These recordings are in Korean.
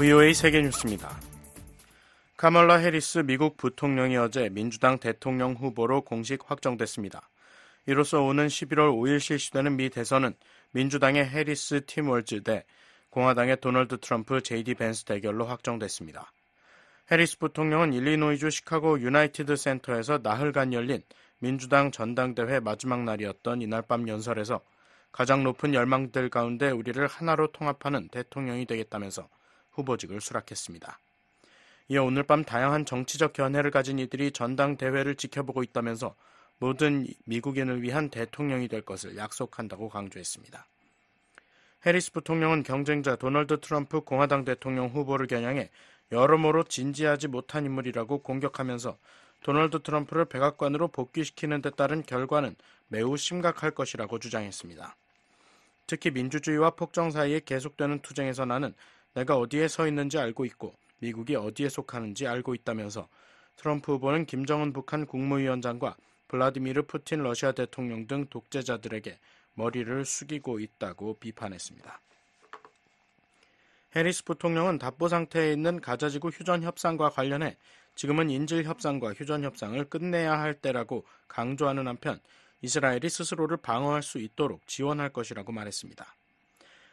VOA 세계뉴스입니다. 카멀라 해리스 미국 부통령이 어제 민주당 대통령 후보로 공식 확정됐습니다. 이로써 오는 11월 5일 실시되는 미 대선은 민주당의 해리스 팀 월즈 대 공화당의 도널드 트럼프 JD 벤스 대결로 확정됐습니다. 해리스 부통령은 일리노이주 시카고 유나이티드 센터에서 나흘간 열린 민주당 전당대회 마지막 날이었던 이날 밤 연설에서 가장 높은 열망들 가운데 우리를 하나로 통합하는 대통령이 되겠다면서 후보직을 수락했습니다. 이어 오늘 밤 다양한 정치적 견해를 가진 이들이 전당대회를 지켜보고 있다면서 모든 미국인을 위한 대통령이 될 것을 약속한다고 강조했습니다. 해리스 부통령은 경쟁자 도널드 트럼프 공화당 대통령 후보를 겨냥해 여러모로 진지하지 못한 인물이라고 공격하면서 도널드 트럼프를 백악관으로 복귀시키는 데 따른 결과는 매우 심각할 것이라고 주장했습니다. 특히 민주주의와 폭정 사이에 계속되는 투쟁에서 나는 내가 어디에 서 있는지 알고 있고 미국이 어디에 속하는지 알고 있다면서 트럼프 후보는 김정은 북한 국무위원장과 블라디미르 푸틴 러시아 대통령 등 독재자들에게 머리를 숙이고 있다고 비판했습니다. 해리스 부통령은 답보 상태에 있는 가자지구 휴전 협상과 관련해 지금은 인질 협상과 휴전 협상을 끝내야 할 때라고 강조하는 한편 이스라엘이 스스로를 방어할 수 있도록 지원할 것이라고 말했습니다.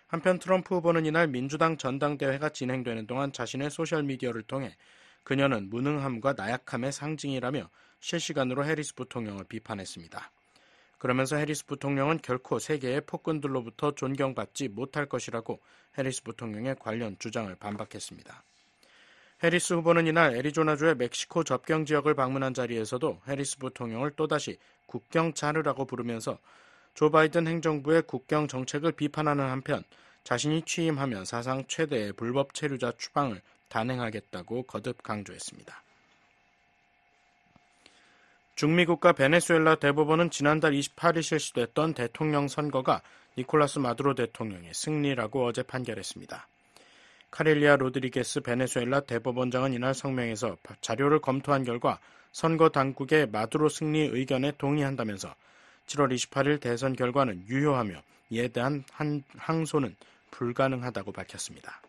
한편 트럼프 후보는 이날 민주당 전당대회가 진행되는 동안 자신의 소셜미디어를 통해 그녀는 무능함과 나약함의 상징이라며 실시간으로 해리스 부통령을 비판했습니다. 그러면서 해리스 부통령은 결코 세계의 폭군들로부터 존경받지 못할 것이라고 해리스 부통령의 관련 주장을 반박했습니다. 해리스 후보는 이날 애리조나주의 멕시코 접경 지역을 방문한 자리에서도 해리스 부통령을 또다시 국경 자르라고 부르면서 조 바이든 행정부의 국경 정책을 비판하는 한편 자신이 취임하면 사상 최대의 불법 체류자 추방을 단행하겠다고 거듭 강조했습니다. 중미국가 베네수엘라 대법원은 지난달 28일 실시됐던 대통령 선거가 니콜라스 마두로 대통령의 승리라고 어제 판결했습니다. 카렐리아 로드리게스 베네수엘라 대법원장은 이날 성명에서 자료를 검토한 결과 선거 당국의 마두로 승리 의견에 동의한다면서 7월 28일 대선 결과는 유효하며 이에 대한 항소는 불가능하다고 밝혔습니다.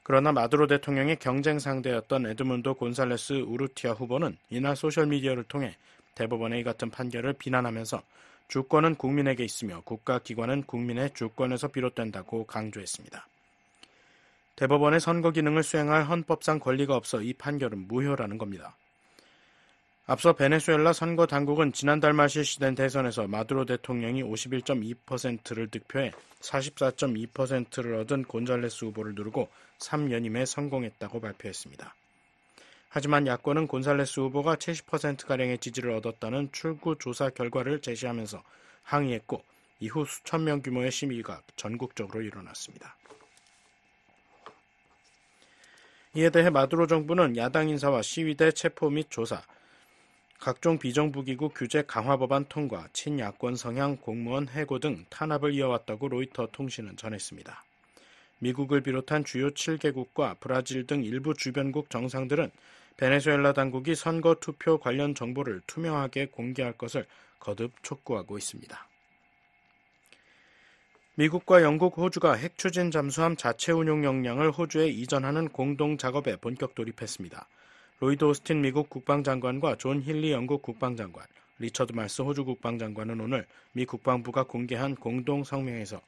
그러나 마두로 대통령의 경쟁 상대였던 에드문도 곤살레스 우르티아 후보는 이날 소셜미디어를 통해 대법원의 이 같은 판결을 비난하면서 주권은 국민에게 있으며 국가기관은 국민의 주권에서 비롯된다고 강조했습니다. 대법원의 선거 기능을 수행할 헌법상 권리가 없어 이 판결은 무효라는 겁니다. 앞서 베네수엘라 선거 당국은 지난달 말 실시된 대선에서 마두로 대통령이 51.2%를 득표해 44.2%를 얻은 곤잘레스 후보를 누르고 3연임에 성공했다고 발표했습니다. 하지만 야권은 곤살레스 후보가 70%가량의 지지를 얻었다는 출구 조사 결과를 제시하면서 항의했고 이후 수천 명 규모의 시위가 전국적으로 일어났습니다. 이에 대해 마두로 정부는 야당 인사와 시위대 체포 및 조사, 각종 비정부기구 규제 강화 법안 통과, 친야권 성향 공무원 해고 등 탄압을 이어왔다고 로이터 통신은 전했습니다. 미국을 비롯한 주요 7개국과 브라질 등 일부 주변국 정상들은 베네수엘라 당국이 선거 투표 관련 정보를 투명하게 공개할 것을 거듭 촉구하고 있습니다. 미국과 영국, 호주가 핵 추진 잠수함 자체 운용 역량을 호주에 이전하는 공동 작업에 본격 돌입했습니다. 로이드 오스틴 미국 국방장관과 존 힐리 영국 국방장관, 리처드 말스 호주 국방장관은 오늘 미 국방부가 공개한 공동 성명에서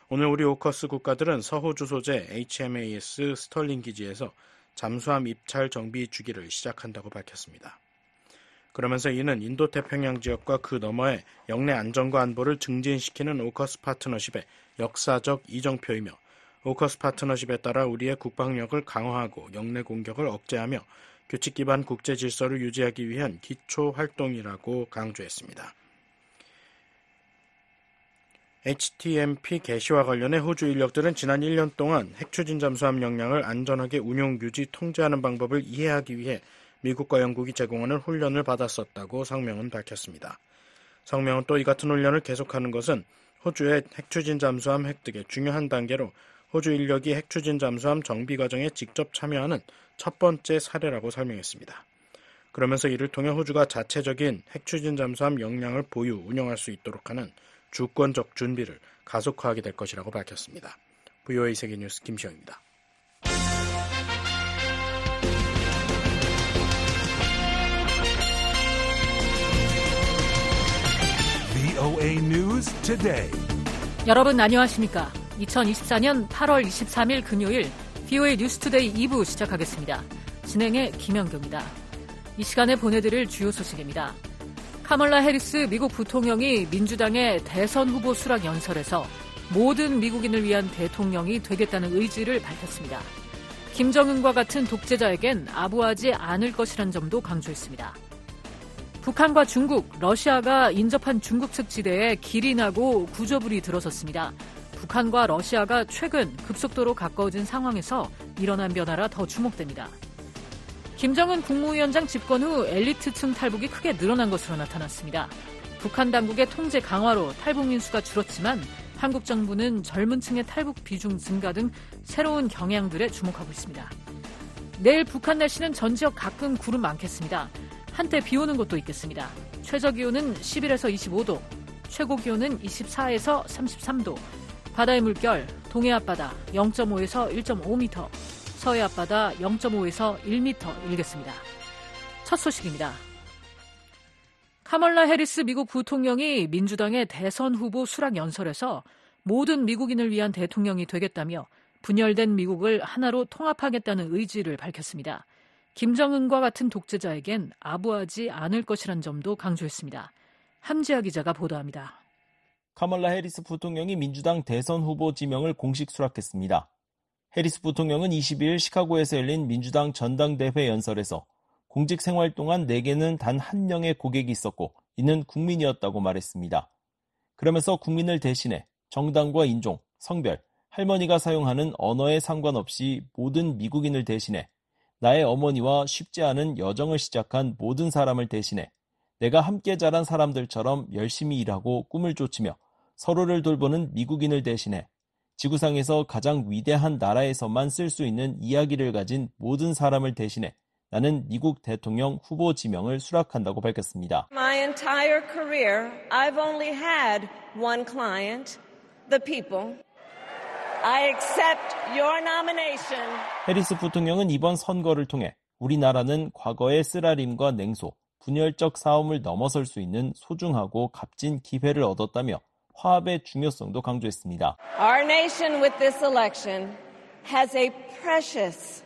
오늘 우리 오커스 국가들은 서호주 소재 HMAS 스털링 기지에서 잠수함 입찰 정비 주기를 시작한다고 밝혔습니다. 그러면서 이는 인도태평양 지역과 그 너머의 영내 안정과 안보를 증진시키는 오커스 파트너십의 역사적 이정표이며 오커스 파트너십에 따라 우리의 국방력을 강화하고 영내 공격을 억제하며 규칙 기반 국제 질서를 유지하기 위한 기초 활동이라고 강조했습니다. HTMP 개시와 관련해 호주 인력들은 지난 1년 동안 핵추진 잠수함 역량을 안전하게 운용, 유지, 통제하는 방법을 이해하기 위해 미국과 영국이 제공하는 훈련을 받았었다고 성명은 밝혔습니다. 성명은 또 이 같은 훈련을 계속하는 것은 호주의 핵추진 잠수함 획득의 중요한 단계로 호주 인력이 핵추진 잠수함 정비 과정에 직접 참여하는 첫 번째 사례라고 설명했습니다. 그러면서 이를 통해 호주가 자체적인 핵추진 잠수함 역량을 보유, 운영할 수 있도록 하는 주권적 준비를 가속화하게 될 것이라고 밝혔습니다. VOA 세계뉴스 김시영입니다. today. 여러분 안녕하십니까? 2024년 8월 23일 금요일 VOA 뉴스투데이 2부 시작하겠습니다. 진행의 김현경입니다. 이 시간에 보내드릴 주요 소식입니다. 카멀라 해리스 미국 부통령이 민주당의 대선 후보 수락 연설에서 모든 미국인을 위한 대통령이 되겠다는 의지를 밝혔습니다. 김정은과 같은 독재자에겐 아부하지 않을 것이란 점도 강조했습니다. 북한과 중국, 러시아가 인접한 중국 측 지대에 길이 나고 구조불이 들어섰습니다. 북한과 러시아가 최근 급속도로 가까워진 상황에서 일어난 변화라 더 주목됩니다. 김정은 국무위원장 집권 후 엘리트층 탈북이 크게 늘어난 것으로 나타났습니다. 북한 당국의 통제 강화로 탈북민 수가 줄었지만 한국 정부는 젊은 층의 탈북 비중 증가 등 새로운 경향들에 주목하고 있습니다. 내일 북한 날씨는 전 지역 가끔 구름 많겠습니다. 한때 비 오는 곳도 있겠습니다. 최저기온은 11에서 25도, 최고기온은 24에서 33도, 바다의 물결, 동해 앞바다 0.5에서 1.5m, 서해 앞바다 0.5에서 1m 일겠습니다. 첫 소식입니다. 카멀라 해리스 미국 부통령이 민주당의 대선 후보 수락 연설에서 모든 미국인을 위한 대통령이 되겠다며 분열된 미국을 하나로 통합하겠다는 의지를 밝혔습니다. 김정은과 같은 독재자에겐 아부하지 않을 것이란 점도 강조했습니다. 함지아 기자가 보도합니다. 카멀라 해리스 부통령이 민주당 대선 후보 지명을 공식 수락했습니다. 해리스 부통령은 22일 시카고에서 열린 민주당 전당대회 연설에서 공직 생활 동안 내게는 단 한 명의 고객이 있었고 이는 국민이었다고 말했습니다. 그러면서 국민을 대신해 정당과 인종, 성별, 할머니가 사용하는 언어에 상관없이 모든 미국인을 대신해 나의 어머니와 쉽지 않은 여정을 시작한 모든 사람을 대신해 내가 함께 자란 사람들처럼 열심히 일하고 꿈을 쫓으며 서로를 돌보는 미국인을 대신해 지구상에서 가장 위대한 나라에서만 쓸 수 있는 이야기를 가진 모든 사람을 대신해 나는 미국 대통령 후보 지명을 수락한다고 밝혔습니다. My entire career, I've only had one client, the people. I accept your nomination. 해리스 부통령은 이번 선거를 통해 우리나라는 과거의 쓰라림과 냉소, 분열적 싸움을 넘어설 수 있는 소중하고 값진 기회를 얻었다며 화합의 중요성도 강조했습니다. Our nation with this election has a precious,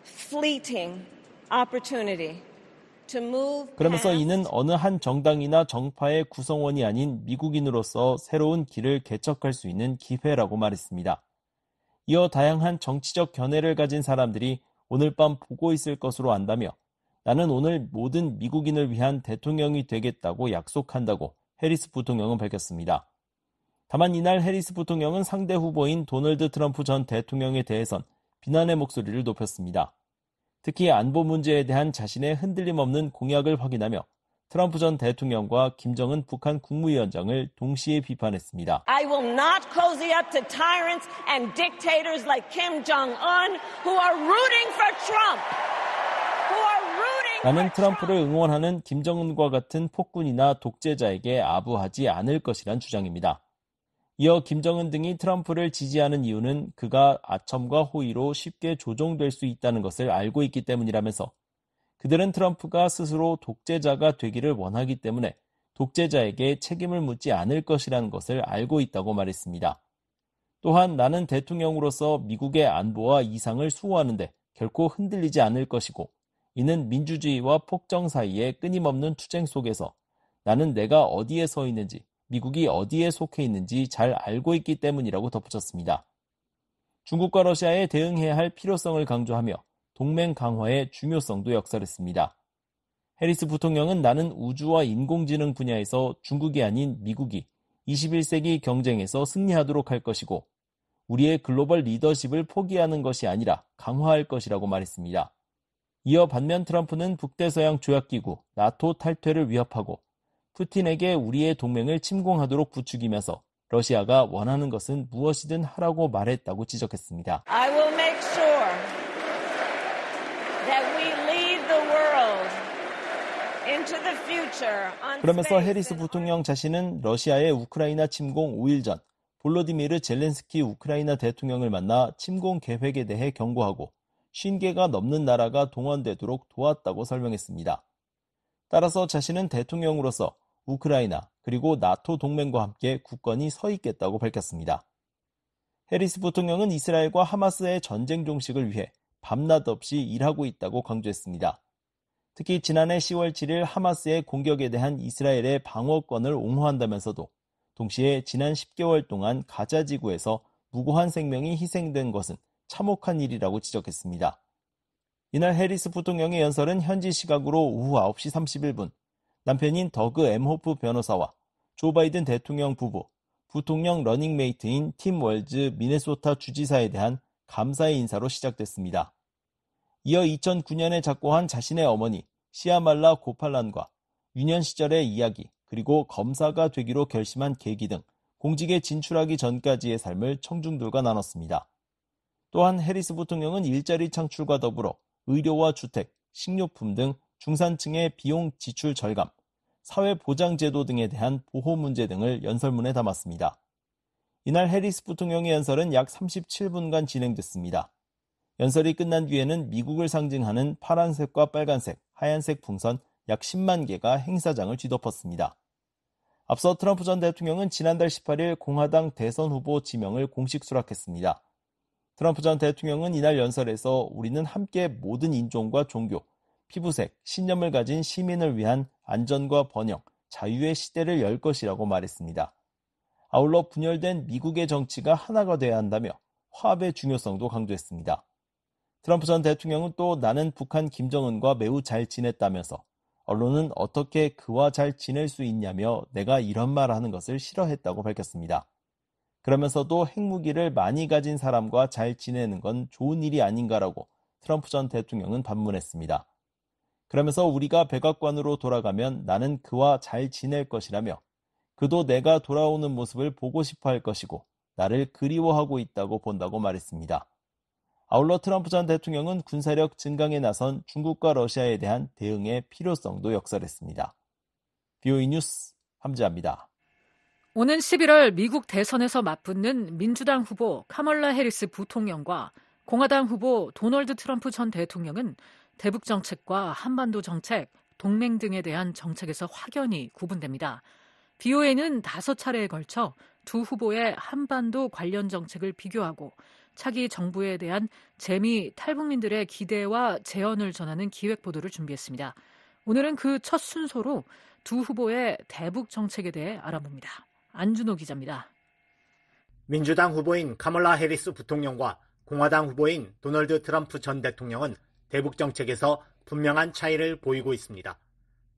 fleeting opportunity to move. 그러면서 이는 어느 한 정당이나 정파의 구성원이 아닌 미국인으로서 새로운 길을 개척할 수 있는 기회라고 말했습니다. 이어 다양한 정치적 견해를 가진 사람들이 오늘 밤 보고 있을 것으로 안다며 나는 오늘 모든 미국인을 위한 대통령이 되겠다고 약속한다고 해리스 부통령은 밝혔습니다. 다만 이날 해리스 부통령은 상대 후보인 도널드 트럼프 전 대통령에 대해선 비난의 목소리를 높였습니다. 특히 안보 문제에 대한 자신의 흔들림 없는 공약을 확인하며 트럼프 전 대통령과 김정은 북한 국무위원장을 동시에 비판했습니다. I will not cozy up to tyrants and dictators like Kim Jong-un who are rooting for Trump. 나는 트럼프를 응원하는 김정은과 같은 폭군이나 독재자에게 아부하지 않을 것이란 주장입니다. 이어 김정은 등이 트럼프를 지지하는 이유는 그가 아첨과 호의로 쉽게 조종될 수 있다는 것을 알고 있기 때문이라면서 그들은 트럼프가 스스로 독재자가 되기를 원하기 때문에 독재자에게 책임을 묻지 않을 것이라는 것을 알고 있다고 말했습니다. 또한 나는 대통령으로서 미국의 안보와 이상을 수호하는데 결코 흔들리지 않을 것이고 이는 민주주의와 폭정 사이의 끊임없는 투쟁 속에서 나는 내가 어디에 서 있는지 미국이 어디에 속해 있는지 잘 알고 있기 때문이라고 덧붙였습니다. 중국과 러시아에 대응해야 할 필요성을 강조하며 동맹 강화의 중요성도 역설했습니다. 해리스 부통령은 나는 우주와 인공지능 분야에서 중국이 아닌 미국이 21세기 경쟁에서 승리하도록 할 것이고 우리의 글로벌 리더십을 포기하는 것이 아니라 강화할 것이라고 말했습니다. 이어 반면 트럼프는 북대서양 조약기구 나토 탈퇴를 위협하고 푸틴에게 우리의 동맹을 침공하도록 부추기면서 러시아가 원하는 것은 무엇이든 하라고 말했다고 지적했습니다. I will make sure that we lead the world into the future on 그러면서 space 해리스 부통령 자신은 러시아의 우크라이나 침공 5일 전 볼로디미르 젤렌스키 우크라이나 대통령을 만나 침공 계획에 대해 경고하고 50개가 넘는 나라가 동원되도록 도왔다고 설명했습니다. 따라서 자신은 대통령으로서 우크라이나 그리고 나토 동맹과 함께 굳건히 서 있겠다고 밝혔습니다. 해리스 부통령은 이스라엘과 하마스의 전쟁 종식을 위해 밤낮 없이 일하고 있다고 강조했습니다. 특히 지난해 10월 7일 하마스의 공격에 대한 이스라엘의 방어권을 옹호한다면서도 동시에 지난 10개월 동안 가자 지구에서 무고한 생명이 희생된 것은 참혹한 일이라고 지적했습니다. 이날 해리스 부통령의 연설은 현지 시각으로 오후 9시 31분 남편인 더그 엠호프 변호사와 조 바이든 대통령 부부, 부통령 러닝메이트인 팀 월즈 미네소타 주지사에 대한 감사의 인사로 시작됐습니다. 이어 2009년에 작고한 자신의 어머니 시아말라 고팔란과 유년 시절의 이야기 그리고 검사가 되기로 결심한 계기 등 공직에 진출하기 전까지의 삶을 청중들과 나눴습니다. 또한 해리스 부통령은 일자리 창출과 더불어 의료와 주택, 식료품 등 중산층의 비용 지출 절감, 사회보장제도 등에 대한 보호 문제 등을 연설문에 담았습니다. 이날 해리스 부통령의 연설은 약 37분간 진행됐습니다. 연설이 끝난 뒤에는 미국을 상징하는 파란색과 빨간색, 하얀색 풍선 약 10만 개가 행사장을 뒤덮었습니다. 앞서 트럼프 전 대통령은 지난달 18일 공화당 대선 후보 지명을 공식 수락했습니다. 트럼프 전 대통령은 이날 연설에서 우리는 함께 모든 인종과 종교, 피부색, 신념을 가진 시민을 위한 안전과 번영, 자유의 시대를 열 것이라고 말했습니다. 아울러 분열된 미국의 정치가 하나가 돼야 한다며 화합의 중요성도 강조했습니다. 트럼프 전 대통령은 또 나는 북한 김정은과 매우 잘 지냈다면서 언론은 어떻게 그와 잘 지낼 수 있냐며 내가 이런 말 하는 것을 싫어했다고 밝혔습니다. 그러면서도 핵무기를 많이 가진 사람과 잘 지내는 건 좋은 일이 아닌가라고 트럼프 전 대통령은 반문했습니다. 그러면서 우리가 백악관으로 돌아가면 나는 그와 잘 지낼 것이라며 그도 내가 돌아오는 모습을 보고 싶어 할 것이고 나를 그리워하고 있다고 본다고 말했습니다. 아울러 트럼프 전 대통령은 군사력 증강에 나선 중국과 러시아에 대한 대응의 필요성도 역설했습니다. BOE 뉴스 함지아입니다. 오는 11월 미국 대선에서 맞붙는 민주당 후보 카멀라 해리스 부통령과 공화당 후보 도널드 트럼프 전 대통령은 대북 정책과 한반도 정책, 동맹 등에 대한 정책에서 확연히 구분됩니다. BOA는 5차례에 걸쳐 두 후보의 한반도 관련 정책을 비교하고 차기 정부에 대한 재미 탈북민들의 기대와 제언을 전하는 기획 보도를 준비했습니다. 오늘은 그 첫 순서로 두 후보의 대북 정책에 대해 알아봅니다. 안준호 기자입니다. 민주당 후보인 카멀라 해리스 부통령과 공화당 후보인 도널드 트럼프 전 대통령은 대북 정책에서 분명한 차이를 보이고 있습니다.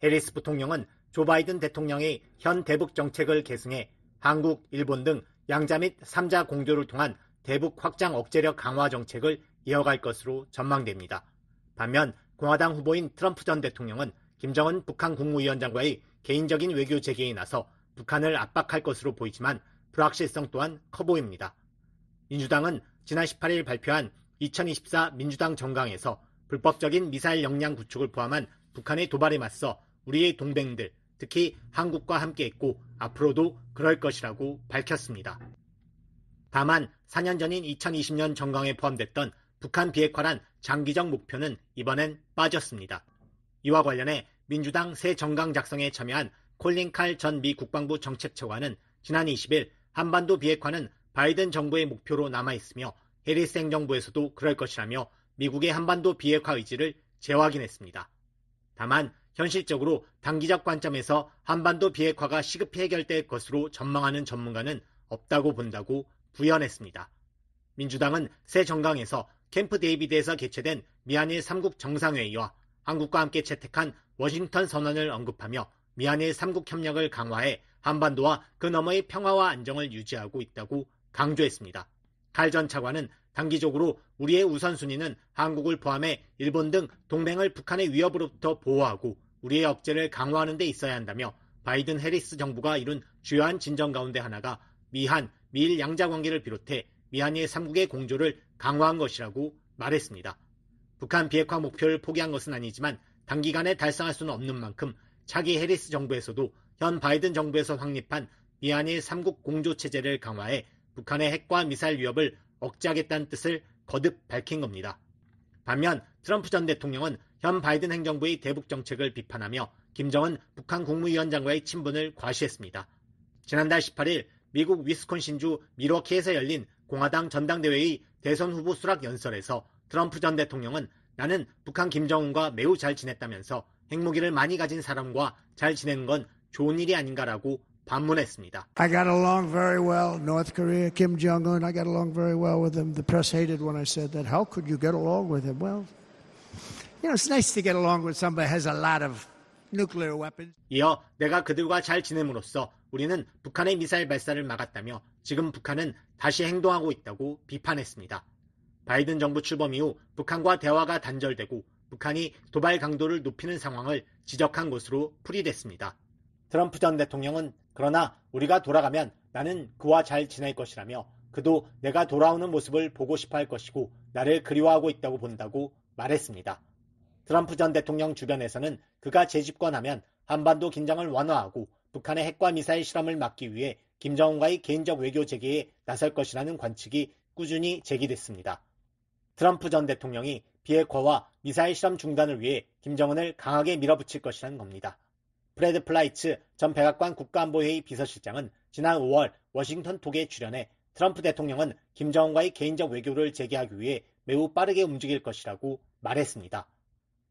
해리스 부통령은 조 바이든 대통령이 현 대북 정책을 계승해 한국, 일본 등 양자 및 3자 공조를 통한 대북 확장 억제력 강화 정책을 이어갈 것으로 전망됩니다. 반면 공화당 후보인 트럼프 전 대통령은 김정은 북한 국무위원장과의 개인적인 외교 재개에 나서 북한을 압박할 것으로 보이지만 불확실성 또한 커 보입니다. 민주당은 지난 18일 발표한 2024 민주당 정강에서 불법적인 미사일 역량 구축을 포함한 북한의 도발에 맞서 우리의 동맹들, 특히 한국과 함께했고 앞으로도 그럴 것이라고 밝혔습니다. 다만 4년 전인 2020년 정강에 포함됐던 북한 비핵화란 장기적 목표는 이번엔 빠졌습니다. 이와 관련해 민주당 새 정강 작성에 참여한 콜린 칼 전 미 국방부 정책차관은 지난 20일 한반도 비핵화는 바이든 정부의 목표로 남아있으며 해리스 행정부에서도 그럴 것이라며 미국의 한반도 비핵화 의지를 재확인했습니다. 다만 현실적으로 단기적 관점에서 한반도 비핵화가 시급히 해결될 것으로 전망하는 전문가는 없다고 본다고 부연했습니다. 민주당은 새 정강에서 캠프 데이비드에서 개최된 미한일 3국 정상회의와 한국과 함께 채택한 워싱턴 선언을 언급하며 미한일 3국 협력을 강화해 한반도와 그 너머의 평화와 안정을 유지하고 있다고 강조했습니다. 칼 전 차관은 단기적으로 우리의 우선순위는 한국을 포함해 일본 등 동맹을 북한의 위협으로부터 보호하고 우리의 억제를 강화하는 데 있어야 한다며 바이든 해리스 정부가 이룬 주요한 진전 가운데 하나가 미한, 미일 양자관계를 비롯해 미한일 3국의 공조를 강화한 것이라고 말했습니다. 북한 비핵화 목표를 포기한 것은 아니지만 단기간에 달성할 수는 없는 만큼 차기 해리스 정부에서도 현 바이든 정부에서 확립한 미한일 3국 공조체제를 강화해 북한의 핵과 미사일 위협을 억제하겠다는 뜻을 거듭 밝힌 겁니다. 반면 트럼프 전 대통령은 현 바이든 행정부의 대북 정책을 비판하며 김정은 북한 국무위원장과의 친분을 과시했습니다. 지난달 18일 미국 위스콘신주 밀워키에서 열린 공화당 전당대회의 대선 후보 수락 연설에서 트럼프 전 대통령은 나는 북한 김정은과 매우 잘 지냈다면서 핵무기를 많이 가진 사람과 잘 지내는 건 좋은 일이 아닌가라고 반문했습니다. I got along very well. North Korea, Kim Jong-un, I got along very well with him. The press hated when I said that. How could you get along with him? Well, it's nice to get along with somebody who has a lot of nuclear weapons. 이어 내가 그들과 잘 지냄으로써 우리는 북한의 미사일 발사를 막았다며 지금 북한은 다시 행동하고 있다고 비판했습니다. 바이든 정부 출범 이후 북한과 대화가 단절되고 북한이 도발 강도를 높이는 상황을 지적한 것으로 풀이됐습니다. 트럼프 전 대통령은 그러나 우리가 돌아가면 나는 그와 잘 지낼 것이라며 그도 내가 돌아오는 모습을 보고 싶어 할 것이고 나를 그리워하고 있다고 본다고 말했습니다. 트럼프 전 대통령 주변에서는 그가 재집권하면 한반도 긴장을 완화하고 북한의 핵과 미사일 실험을 막기 위해 김정은과의 개인적 외교 재개에 나설 것이라는 관측이 꾸준히 제기됐습니다. 트럼프 전 대통령이 비핵화와 미사일 실험 중단을 위해 김정은을 강하게 밀어붙일 것이라는 겁니다. 프레드 플라이츠 전 백악관 국가안보회의 비서실장은 지난 5월 워싱턴 톡에 출연해 트럼프 대통령은 김정은과의 개인적 외교를 재개하기 위해 매우 빠르게 움직일 것이라고 말했습니다.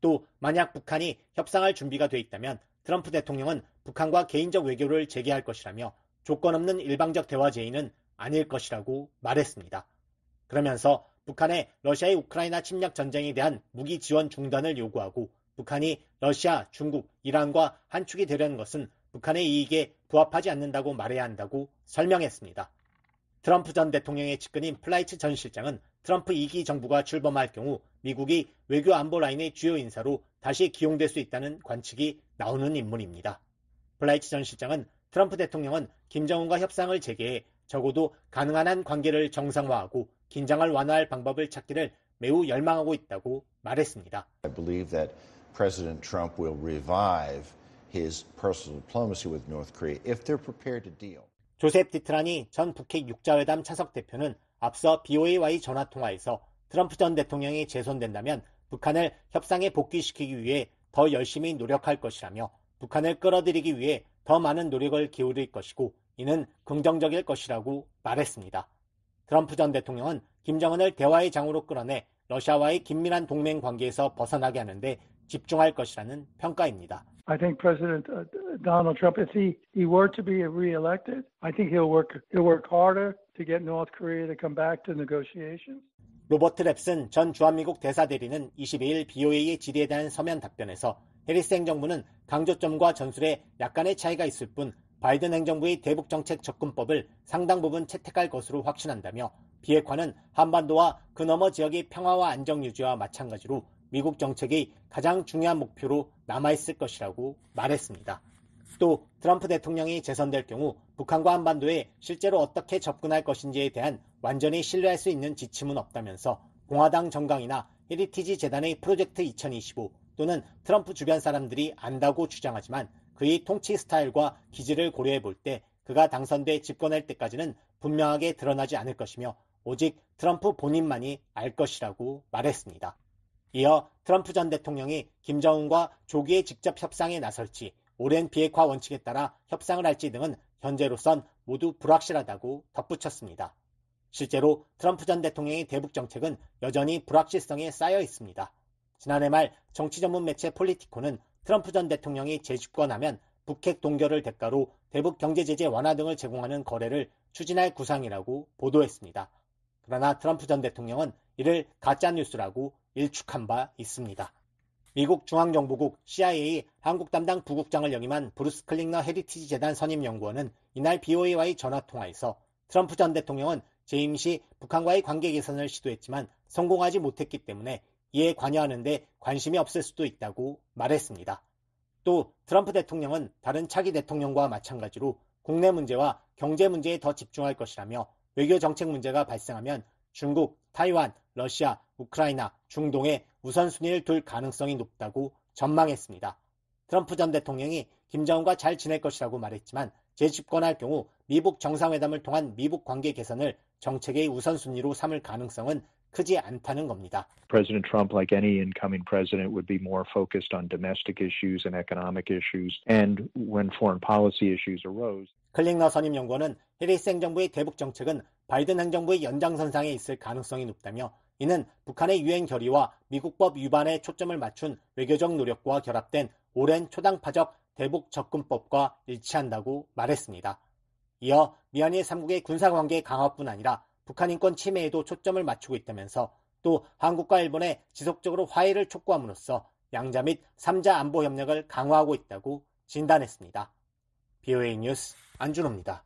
또 만약 북한이 협상할 준비가 돼 있다면 트럼프 대통령은 북한과 개인적 외교를 재개할 것이라며 조건 없는 일방적 대화 제의는 아닐 것이라고 말했습니다. 그러면서 북한의 러시아의 우크라이나 침략 전쟁에 대한 무기 지원 중단을 요구하고 북한이 러시아, 중국, 이란과 한 축이 되려는 것은 북한의 이익에 부합하지 않는다고 말해야 한다고 설명했습니다. 트럼프 전 대통령의 측근인 플라이츠 전 실장은 트럼프 2기 정부가 출범할 경우 미국이 외교 안보 라인의 주요 인사로 다시 기용될 수 있다는 관측이 나오는 인물입니다. 플라이츠 전 실장은 트럼프 대통령은 김정은과 협상을 재개해 적어도 가능한 한 관계를 정상화하고 긴장을 완화할 방법을 찾기를 매우 열망하고 있다고 말했습니다. I believe that President Trump will revive his personal diplomacy with North Korea if they're prepared to deal. 조셉 디트라니 전 북핵 육자회담 차석 대표는 앞서 BOA와의 전화통화에서 트럼프 전 대통령이 재선된다면 북한을 협상에 복귀시키기 위해 더 열심히 노력할 것이라며 북한을 끌어들이기 위해 더 많은 노력을 기울일 것이고 이는 긍정적일 것이라고 말했습니다. 트럼프 전 대통령은 김정은을 대화의 장으로 끌어내 러시아와의 긴밀한 동맹 관계에서 벗어나게 하는데 집중할 것이라는 평가입니다. I think President Donald Trump, if he were to be re-elected, I think he'll work harder to get North Korea to come back to negotiations. 로버트 랩슨 전 주한미국 대사대리는 22일 BOA의 질의에 대한 서면 답변에서 해리스 행정부는 강조점과 전술에 약간의 차이가 있을 뿐 바이든 행정부의 대북정책 접근법을 상당 부분 채택할 것으로 확신한다며 비핵화는 한반도와 그 너머 지역의 평화와 안정 유지와 마찬가지로 미국 정책의 가장 중요한 목표로 남아있을 것이라고 말했습니다. 또 트럼프 대통령이 재선될 경우 북한과 한반도에 실제로 어떻게 접근할 것인지에 대한 완전히 신뢰할 수 있는 지침은 없다면서 공화당 정강이나 헤리티지 재단의 프로젝트 2025 또는 트럼프 주변 사람들이 안다고 주장하지만 그의 통치 스타일과 기질을 고려해 볼 때 그가 당선돼 집권할 때까지는 분명하게 드러나지 않을 것이며 오직 트럼프 본인만이 알 것이라고 말했습니다. 이어 트럼프 전 대통령이 김정은과 조기에 직접 협상에 나설지 오랜 비핵화 원칙에 따라 협상을 할지 등은 현재로선 모두 불확실하다고 덧붙였습니다. 실제로 트럼프 전 대통령의 대북 정책은 여전히 불확실성에 쌓여 있습니다. 지난해 말 정치 전문 매체 폴리티코는 트럼프 전 대통령이 재집권하면 북핵 동결을 대가로 대북 경제 제재 완화 등을 제공하는 거래를 추진할 구상이라고 보도했습니다. 그러나 트럼프 전 대통령은 이를 가짜뉴스라고 일축한 바 있습니다. 미국 중앙정보국 CIA 한국 담당 부국장을 역임한 브루스 클링너 헤리티지 재단 선임연구원은 이날 BOA와의 전화통화에서 트럼프 전 대통령은 재임 시 북한과의 관계 개선을 시도했지만 성공하지 못했기 때문에 이에 관여하는 데 관심이 없을 수도 있다고 말했습니다. 또 트럼프 대통령은 다른 차기 대통령과 마찬가지로 국내 문제와 경제 문제에 더 집중할 것이라며 외교 정책 문제가 발생하면 중국, 타이완, 러시아, 우크라이나, 중동에 우선순위를 둘 가능성이 높다고 전망했습니다. 트럼프 전 대통령이 김정은과 잘 지낼 것이라고 말했지만 재집권할 경우 미북 정상회담을 통한 미북 관계 개선을 정책의 우선순위로 삼을 가능성은 크지 않다는 겁니다. President Trump, like any incoming president, would be more focused on domestic issues and economic issues. And when foreign policy issues arose, 클링러 선임 연구원은 해리스 행정부의 대북 정책은 바이든 행정부의 연장선상에 있을 가능성이 높다며 이는 북한의 유엔 결의와 미국법 위반에 초점을 맞춘 외교적 노력과 결합된 오랜 초당파적 대북 접근법과 일치한다고 말했습니다. 이어 미한일 3국의 군사관계 강화뿐 아니라 북한 인권 침해에도 초점을 맞추고 있다면서 또 한국과 일본에 지속적으로 화해를 촉구함으로써 양자 및 3자 안보 협력을 강화하고 있다고 진단했습니다. VOA 뉴스 안준호입니다.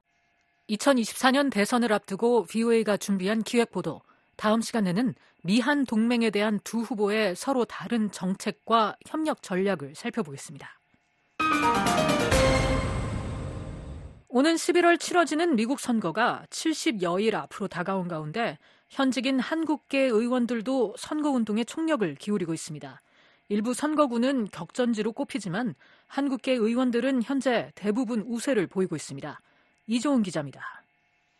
2024년 대선을 앞두고 VOA가 준비한 기획보도. 다음 시간에는 미한 동맹에 대한 두 후보의 서로 다른 정책과 협력 전략을 살펴보겠습니다. 오는 11월 치러지는 미국 선거가 70여일 앞으로 다가온 가운데 현직인 한국계 의원들도 선거운동에 총력을 기울이고 있습니다. 일부 선거구는 격전지로 꼽히지만 한국계 의원들은 현재 대부분 우세를 보이고 있습니다. 이조은 기자입니다.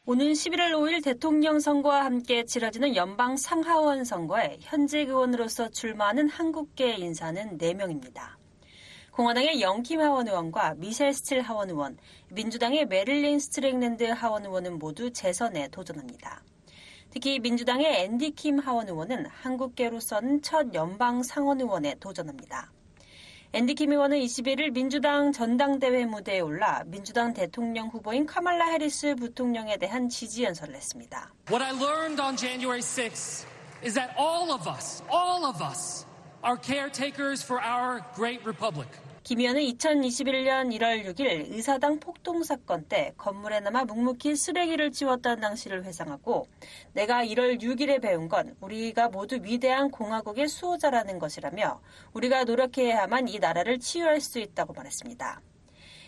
오는 11월 5일 대통령 선거와 함께 치러지는 연방 상하원 선거에 현직 의원으로서 출마하는 한국계 인사는 4명입니다. 공화당의 영킴 하원 의원과 미셸 스틸 하원 의원, 민주당의 메릴린 스트릭랜드 하원 의원은 모두 재선에 도전합니다. 특히 민주당의 앤디 킴 하원 의원은 한국계로서는 첫 연방 상원 의원에 도전합니다. 앤디 킴 의원은 21일 민주당 전당대회 무대에 올라 민주당 대통령 후보인 카말라 해리스 부통령에 대한 지지 연설을 했습니다. What I learned on January 6th is that all of us are caretakers for our great republic. 김 의원은 2021년 1월 6일 의사당 폭동 사건 때 건물에 남아 묵묵히 쓰레기를 치웠다는 당시를 회상하고 내가 1월 6일에 배운 건 우리가 모두 위대한 공화국의 수호자라는 것이라며 우리가 노력해야만 이 나라를 치유할 수 있다고 말했습니다.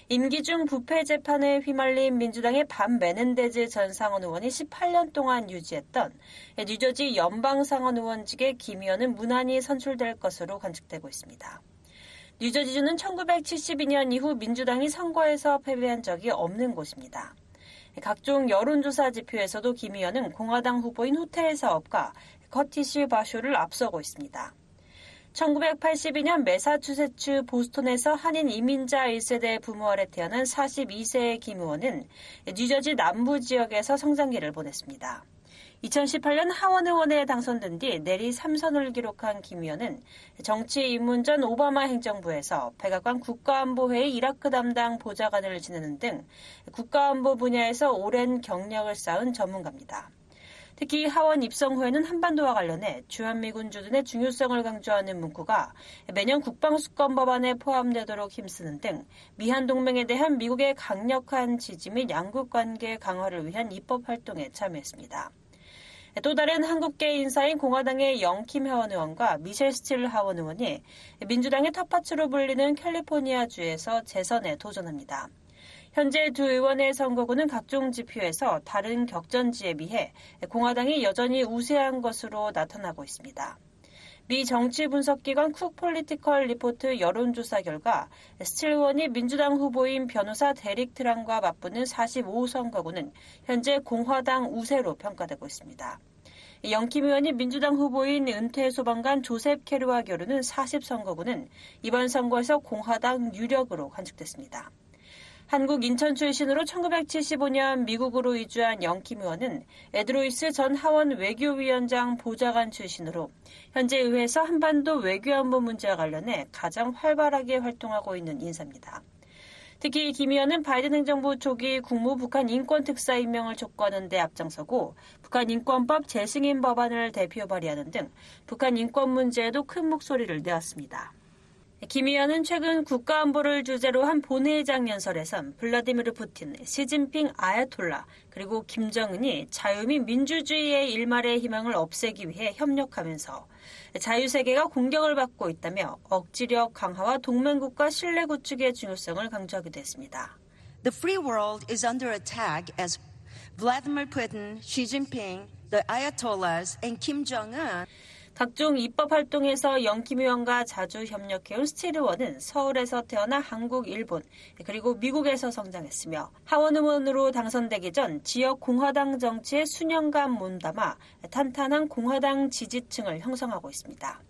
임기 중 부패 재판에 휘말린 민주당의 반 메넨데즈 전 상원 의원이 18년 동안 유지했던 뉴저지 연방 상원 의원직에 김 의원은 무난히 선출될 것으로 관측되고 있습니다. 뉴저지주는 1972년 이후 민주당이 선거에서 패배한 적이 없는 곳입니다. 각종 여론조사 지표에서도 김 의원은 공화당 후보인 호텔 사업가 커티시 바쇼를 앞서고 있습니다. 1982년 매사추세츠 보스턴에서 한인 이민자 1세대 부모 아래 태어난 42세의 김 의원은 뉴저지 남부 지역에서 성장기를 보냈습니다. 2018년 하원 의원에 당선된 뒤 내리 3선을 기록한 김 의원은 정치 입문 전 오바마 행정부에서 백악관 국가안보회의 이라크 담당 보좌관을 지내는 등 국가안보 분야에서 오랜 경력을 쌓은 전문가입니다. 특히 하원 입성 후에는 한반도와 관련해 주한미군 주둔의 중요성을 강조하는 문구가 매년 국방수권 법안에 포함되도록 힘쓰는 등 미한 동맹에 대한 미국의 강력한 지지 및 양국 관계 강화를 위한 입법 활동에 참여했습니다. 또 다른 한국계 인사인 공화당의 영킴 하원 의원과 미셸 스틸 하원 의원이 민주당의 텃밭으로 불리는 캘리포니아주에서 재선에 도전합니다. 현재 두 의원의 선거구는 각종 지표에서 다른 격전지에 비해 공화당이 여전히 우세한 것으로 나타나고 있습니다. 미 정치 분석기관 쿡 폴리티컬 리포트 여론조사 결과 스틸 의원이 민주당 후보인 변호사 데릭 트럼과 맞붙는 45선거구는 현재 공화당 우세로 평가되고 있습니다. 영킴 의원이 민주당 후보인 은퇴 소방관 조셉 케르와 겨루는 40선거구는 이번 선거에서 공화당 유력으로 관측됐습니다. 한국 인천 출신으로 1975년 미국으로 이주한 영킴 의원은 에드로이스 전 하원 외교위원장 보좌관 출신으로 현재 의회에서 한반도 외교안보 문제와 관련해 가장 활발하게 활동하고 있는 인사입니다. 특히 김 의원은 바이든 행정부 초기 국무 북한 인권특사 임명을 촉구하는 데 앞장서고 북한 인권법 재승인 법안을 대표 발의하는 등 북한 인권 문제에도 큰 목소리를 내었습니다. 김 의원은 최근 국가안보를 주제로 한 본회의장 연설에선 블라디미르 푸틴, 시진핑 아야톨라 그리고 김정은이 자유 및 민주주의의 일말의 희망을 없애기 위해 협력하면서 자유세계가 공격을 받고 있다며 억지력 강화와 동맹국가 신뢰 구축의 중요성을 강조하기도 했습니다. The free world is under attack as Vladimir Putin, Xi Jinping, the Ayatollahs and Kim Jong-un 각종 입법 활동에서 영김 의원과 자주 협력해온 스틸 의원은 서울에서 태어나 한국, 일본, 그리고 미국에서 성장했으며 하원 의원으로 당선되기 전 지역 공화당 정치에 수년간 몸담아 탄탄한 공화당 지지층을 형성하고 있습니다.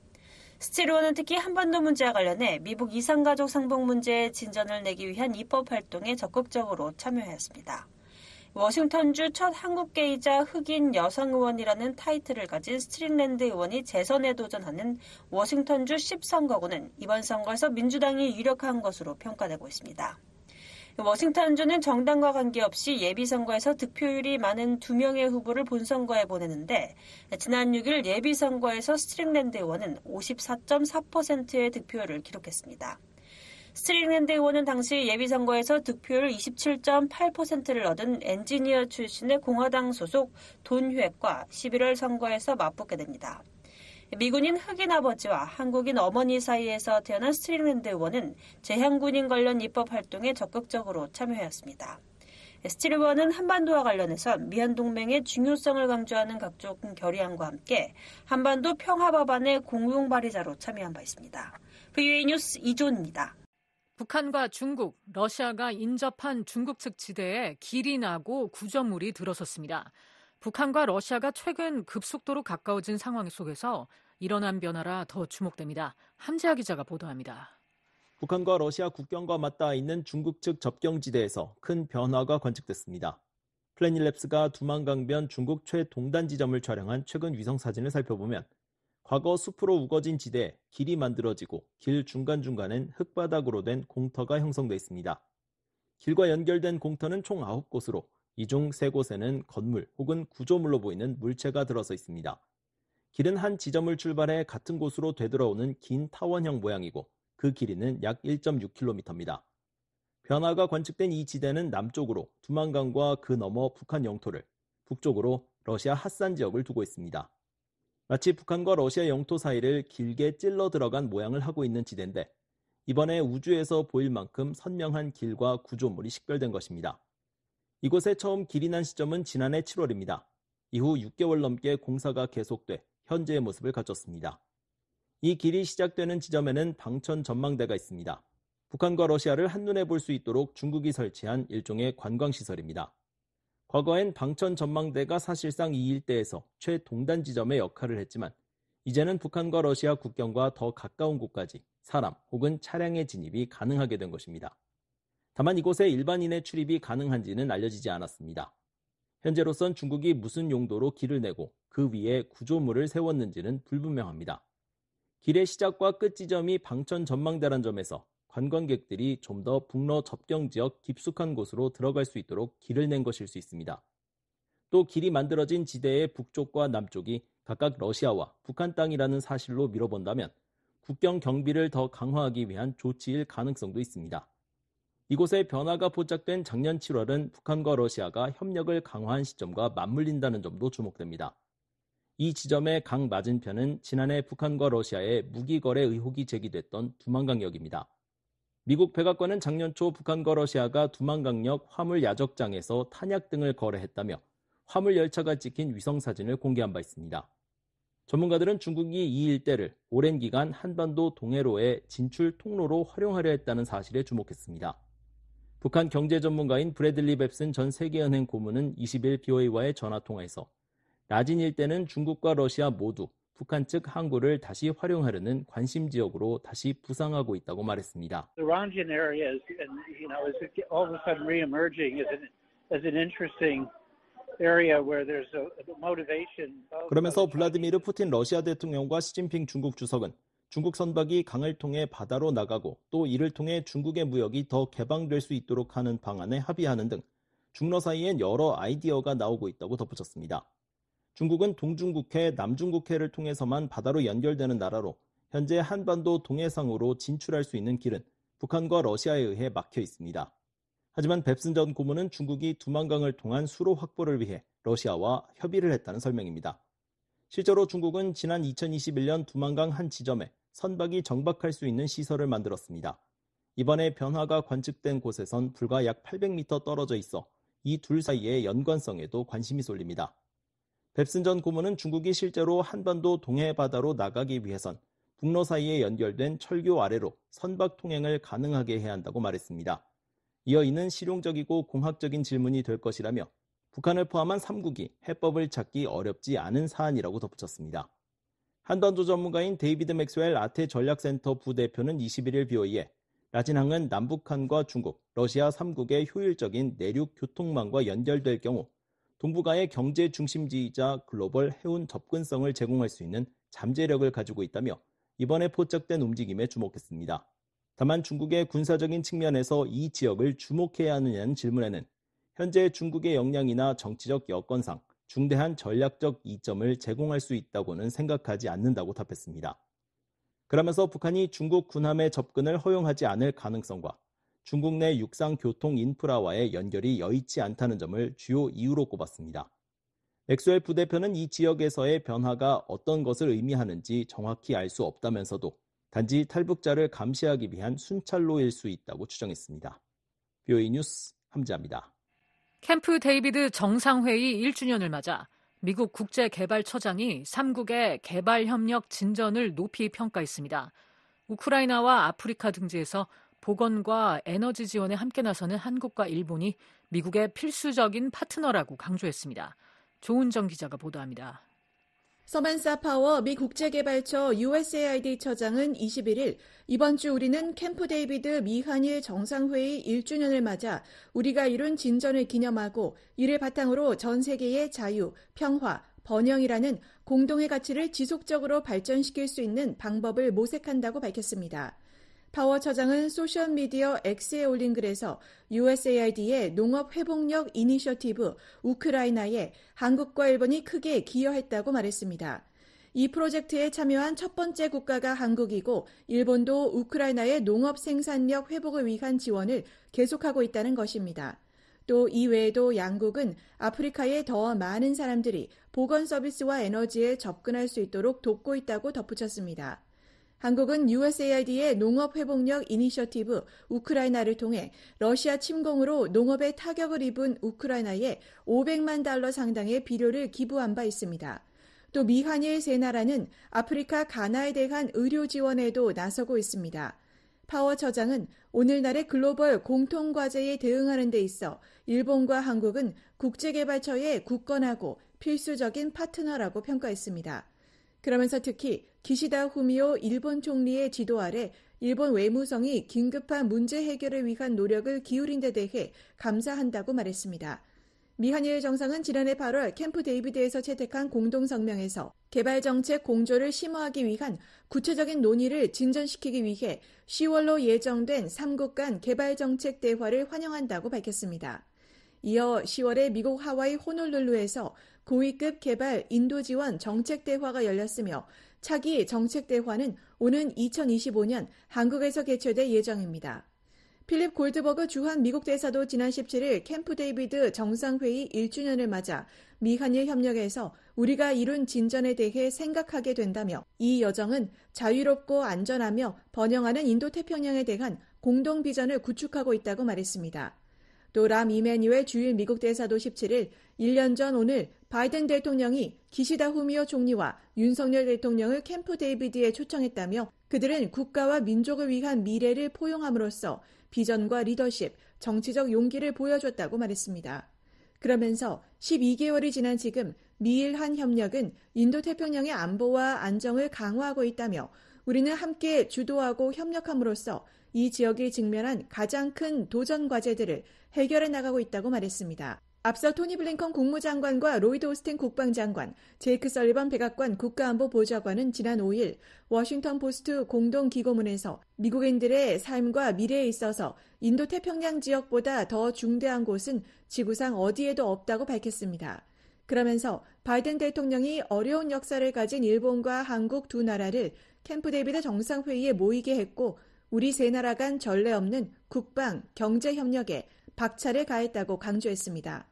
스틸 의원은 특히 한반도 문제와 관련해 미국 이산가족 상봉 문제에 진전을 내기 위한 입법 활동에 적극적으로 참여하였습니다. 워싱턴주 첫 한국계이자 흑인 여성 의원이라는 타이틀을 가진 스트릭랜드 의원이 재선에 도전하는 워싱턴주 10선거구는 이번 선거에서 민주당이 유력한 것으로 평가되고 있습니다. 워싱턴주는 정당과 관계없이 예비선거에서 득표율이 많은 2명의 후보를 본선거에 보내는데 지난 6일 예비선거에서 스트릭랜드 의원은 54.4%의 득표율을 기록했습니다. 스트릭랜드 의원은 당시 예비선거에서 득표율 27.8%를 얻은 엔지니어 출신의 공화당 소속 돈 휴액과 11월 선거에서 맞붙게 됩니다. 미군인 흑인 아버지와 한국인 어머니 사이에서 태어난 스트릭랜드 의원은 재향군인 관련 입법 활동에 적극적으로 참여하였습니다. 스틸 의원은 한반도와 관련해서 미한동맹의 중요성을 강조하는 각종 결의안과 함께 한반도 평화법안의 공동 발의자로 참여한 바 있습니다. VOA 뉴스 이조은입니다. 북한과 중국, 러시아가 인접한 중국 측 지대에 길이 나고 구조물이 들어섰습니다. 북한과 러시아가 최근 급속도로 가까워진 상황 속에서 일어난 변화라 더 주목됩니다. 함재하 기자가 보도합니다. 북한과 러시아 국경과 맞닿아 있는 중국 측 접경지대에서 큰 변화가 관측됐습니다. 플래닛랩스가 두만강변 중국 최동단 지점을 촬영한 최근 위성사진을 살펴보면 과거 숲으로 우거진 지대에 길이 만들어지고 길 중간중간엔 흙바닥으로 된 공터가 형성돼 있습니다. 길과 연결된 공터는 총 9곳으로 이 중 3곳에는 건물 혹은 구조물로 보이는 물체가 들어서 있습니다. 길은 한 지점을 출발해 같은 곳으로 되돌아오는 긴 타원형 모양이고 그 길이는 약 1.6km입니다. 변화가 관측된 이 지대는 남쪽으로 두만강과 그 너머 북한 영토를, 북쪽으로 러시아 핫산 지역을 두고 있습니다. 마치 북한과 러시아 영토 사이를 길게 찔러 들어간 모양을 하고 있는 지대인데 이번에 우주에서 보일 만큼 선명한 길과 구조물이 식별된 것입니다. 이곳에 처음 길이 난 시점은 지난해 7월입니다. 이후 6개월 넘게 공사가 계속돼 현재의 모습을 갖췄습니다. 이 길이 시작되는 지점에는 방천 전망대가 있습니다. 북한과 러시아를 한눈에 볼 수 있도록 중국이 설치한 일종의 관광시설입니다. 과거엔 방천 전망대가 사실상 이 일대에서 최동단 지점의 역할을 했지만 이제는 북한과 러시아 국경과 더 가까운 곳까지 사람 혹은 차량의 진입이 가능하게 된 것입니다. 다만 이곳에 일반인의 출입이 가능한지는 알려지지 않았습니다. 현재로선 중국이 무슨 용도로 길을 내고 그 위에 구조물을 세웠는지는 불분명합니다. 길의 시작과 끝 지점이 방천 전망대란 점에서 관광객들이 좀 더 북러 접경지역 깊숙한 곳으로 들어갈 수 있도록 길을 낸 것일 수 있습니다. 또 길이 만들어진 지대의 북쪽과 남쪽이 각각 러시아와 북한 땅이라는 사실로 미뤄본다면 국경 경비를 더 강화하기 위한 조치일 가능성도 있습니다. 이곳에 변화가 포착된 작년 7월은 북한과 러시아가 협력을 강화한 시점과 맞물린다는 점도 주목됩니다. 이 지점의 강 맞은편은 지난해 북한과 러시아의 무기거래 의혹이 제기됐던 두만강역입니다. 미국 백악관은 작년 초 북한과 러시아가 두만강역 화물 야적장에서 탄약 등을 거래했다며 화물 열차가 찍힌 위성사진을 공개한 바 있습니다. 전문가들은 중국이 이 일대를 오랜 기간 한반도 동해로의 진출 통로로 활용하려 했다는 사실에 주목했습니다. 북한 경제 전문가인 브래들리 뱁슨 전 세계은행 고문은 20일 BOA와의 전화통화에서 라진 일대는 중국과 러시아 모두 북한 측 항구를 다시 활용하려는 관심 지역으로 다시 부상하고 있다고 말했습니다. The Rangian area is all of a sudden reemerging as an interesting area where there's a motivation. 그러면서 블라디미르 푸틴 러시아 대통령과 시진핑 중국 주석은 중국 선박이 강을 통해 바다로 나가고 또 이를 통해 중국의 무역이 더 개방될 수 있도록 하는 방안에 합의하는 등 중러 사이엔 여러 아이디어가 나오고 있다고 덧붙였습니다. 중국은 동중국해, 남중국해를 통해서만 바다로 연결되는 나라로 현재 한반도 동해상으로 진출할 수 있는 길은 북한과 러시아에 의해 막혀 있습니다. 하지만 뱁슨 전 고문은 중국이 두만강을 통한 수로 확보를 위해 러시아와 협의를 했다는 설명입니다. 실제로 중국은 지난 2021년 두만강 한 지점에 선박이 정박할 수 있는 시설을 만들었습니다. 이번에 변화가 관측된 곳에선 불과 약 800m 떨어져 있어 이 둘 사이의 연관성에도 관심이 쏠립니다. 뱁슨 전 고문은 중국이 실제로 한반도 동해바다로 나가기 위해선 북로 사이에 연결된 철교 아래로 선박 통행을 가능하게 해야 한다고 말했습니다. 이어 이는 실용적이고 공학적인 질문이 될 것이라며 북한을 포함한 3국이 해법을 찾기 어렵지 않은 사안이라고 덧붙였습니다. 한반도 전문가인 데이비드 맥스웰 아태 전략센터 부대표는 21일 BOE에 라진항은 남북한과 중국, 러시아 3국의 효율적인 내륙 교통망과 연결될 경우 동북아의 경제 중심지이자 글로벌 해운 접근성을 제공할 수 있는 잠재력을 가지고 있다며 이번에 포착된 움직임에 주목했습니다. 다만 중국의 군사적인 측면에서 이 지역을 주목해야 하느냐는 질문에는 현재 중국의 역량이나 정치적 여건상 중대한 전략적 이점을 제공할 수 있다고는 생각하지 않는다고 답했습니다. 그러면서 북한이 중국 군함의 접근을 허용하지 않을 가능성과 중국 내 육상 교통 인프라와의 연결이 여의치 않다는 점을 주요 이유로 꼽았습니다. 맥스웰 부대표는 이 지역에서의 변화가 어떤 것을 의미하는지 정확히 알 수 없다면서도 단지 탈북자를 감시하기 위한 순찰로일 수 있다고 추정했습니다. BOE 뉴스 함지아입니다. 캠프 데이비드 정상회의 1주년을 맞아 미국 국제개발처장이 3국의 개발협력 진전을 높이 평가했습니다. 우크라이나와 아프리카 등지에서 보건과 에너지 지원에 함께 나서는 한국과 일본이 미국의 필수적인 파트너라고 강조했습니다. 조은정 기자가 보도합니다. 서만사 파워 미 국제개발처 USAID 처장은 21일 이번 주 우리는 캠프 데이비드 미한일 정상회의 1주년을 맞아 우리가 이룬 진전을 기념하고 이를 바탕으로 전 세계의 자유, 평화, 번영이라는 공동의 가치를 지속적으로 발전시킬 수 있는 방법을 모색한다고 밝혔습니다. 파워 처장은 소셜미디어 X에 올린 글에서 USAID의 농업회복력 이니셔티브 우크라이나에 한국과 일본이 크게 기여했다고 말했습니다. 이 프로젝트에 참여한 첫 번째 국가가 한국이고 일본도 우크라이나의 농업 생산력 회복을 위한 지원을 계속하고 있다는 것입니다. 또 이외에도 양국은 아프리카의 더 많은 사람들이 보건 서비스와 에너지에 접근할 수 있도록 돕고 있다고 덧붙였습니다. 한국은 USAID의 농업회복력 이니셔티브 우크라이나를 통해 러시아 침공으로 농업에 타격을 입은 우크라이나에 $500만 달러 상당의 비료를 기부한 바 있습니다. 또 미한일 세 나라는 아프리카 가나에 대한 의료 지원에도 나서고 있습니다. 파워 처장은 오늘날의 글로벌 공통과제에 대응하는 데 있어 일본과 한국은 국제개발처의 굳건하고 필수적인 파트너라고 평가했습니다. 그러면서 특히 기시다 후미오 일본 총리의 지도 아래 일본 외무성이 긴급한 문제 해결을 위한 노력을 기울인 데 대해 감사한다고 말했습니다. 미한일 정상은 지난해 8월 캠프 데이비드에서 채택한 공동성명에서 개발정책 공조를 심화하기 위한 구체적인 논의를 진전시키기 위해 10월로 예정된 3국 간 개발정책 대화를 환영한다고 밝혔습니다. 이어 10월에 미국 하와이 호놀룰루에서 고위급 개발 인도 지원 정책 대화가 열렸으며 차기 정책 대화는 오는 2025년 한국에서 개최될 예정입니다. 필립 골드버그 주한 미국 대사도 지난 17일 캠프 데이비드 정상회의 1주년을 맞아 미한일 협력에서 우리가 이룬 진전에 대해 생각하게 된다며 이 여정은 자유롭고 안전하며 번영하는 인도태평양에 대한 공동 비전을 구축하고 있다고 말했습니다. 또 람 이메뉴엘 주일 미국 대사도 17일 1년 전 오늘 바이든 대통령이 기시다 후미오 총리와 윤석열 대통령을 캠프 데이비드에 초청했다며 그들은 국가와 민족을 위한 미래를 포용함으로써 비전과 리더십, 정치적 용기를 보여줬다고 말했습니다. 그러면서 12개월이 지난 지금 미일-한 협력은 인도태평양의 안보와 안정을 강화하고 있다며 우리는 함께 주도하고 협력함으로써 이 지역이 직면한 가장 큰 도전 과제들을 해결해 나가고 있다고 말했습니다. 앞서 토니 블링컨 국무장관과 로이드 오스틴 국방장관, 제이크 설리번 백악관 국가안보보좌관은 지난 5일 워싱턴 포스트 공동기고문에서 미국인들의 삶과 미래에 있어서 인도태평양 지역보다 더 중대한 곳은 지구상 어디에도 없다고 밝혔습니다. 그러면서 바이든 대통령이 어려운 역사를 가진 일본과 한국 두 나라를 캠프 데이비드 정상회의에 모이게 했고 우리 세 나라 간 전례 없는 국방, 경제 협력에 박차를 가했다고 강조했습니다.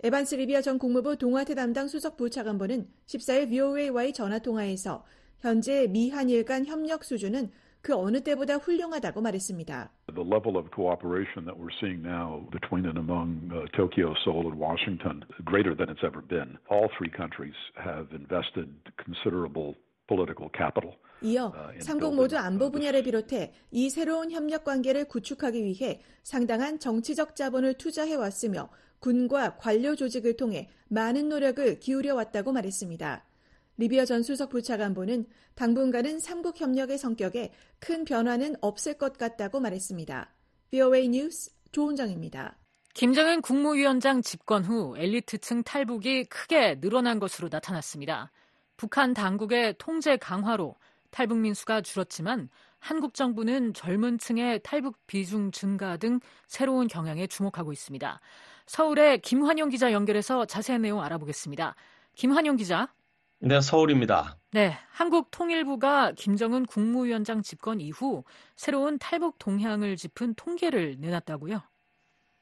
에반스 리비아 전 국무부 동아태 담당 수석 부차관보는 14일 VOA와의 전화통화에서 현재 미한일 간 협력 수준은 그 어느 때보다 훌륭하다고 말했습니다. The level of cooperation that we're seeing now between and among Tokyo, Seoul, and Washington greater than it's ever been. All three countries have invested considerable political capital. 이어 삼국 모두 안보 분야를 비롯해 이 새로운 협력 관계를 구축하기 위해 상당한 정치적 자본을 투자해왔으며 군과 관료 조직을 통해 많은 노력을 기울여왔다고 말했습니다. 리비어 전 수석 부차관보는 당분간은 삼국 협력의 성격에 큰 변화는 없을 것 같다고 말했습니다. VOA 뉴스 조은정입니다. 김정은 국무위원장 집권 후 엘리트층 탈북이 크게 늘어난 것으로 나타났습니다. 북한 당국의 통제 강화로 탈북민 수가 줄었지만 한국 정부는 젊은 층의 탈북 비중 증가 등 새로운 경향에 주목하고 있습니다. 서울의 김환용 기자 연결해서 자세한 내용 알아보겠습니다. 김환용 기자. 네, 서울입니다. 네, 한국통일부가 김정은 국무위원장 집권 이후 새로운 탈북 동향을 짚은 통계를 내놨다고요?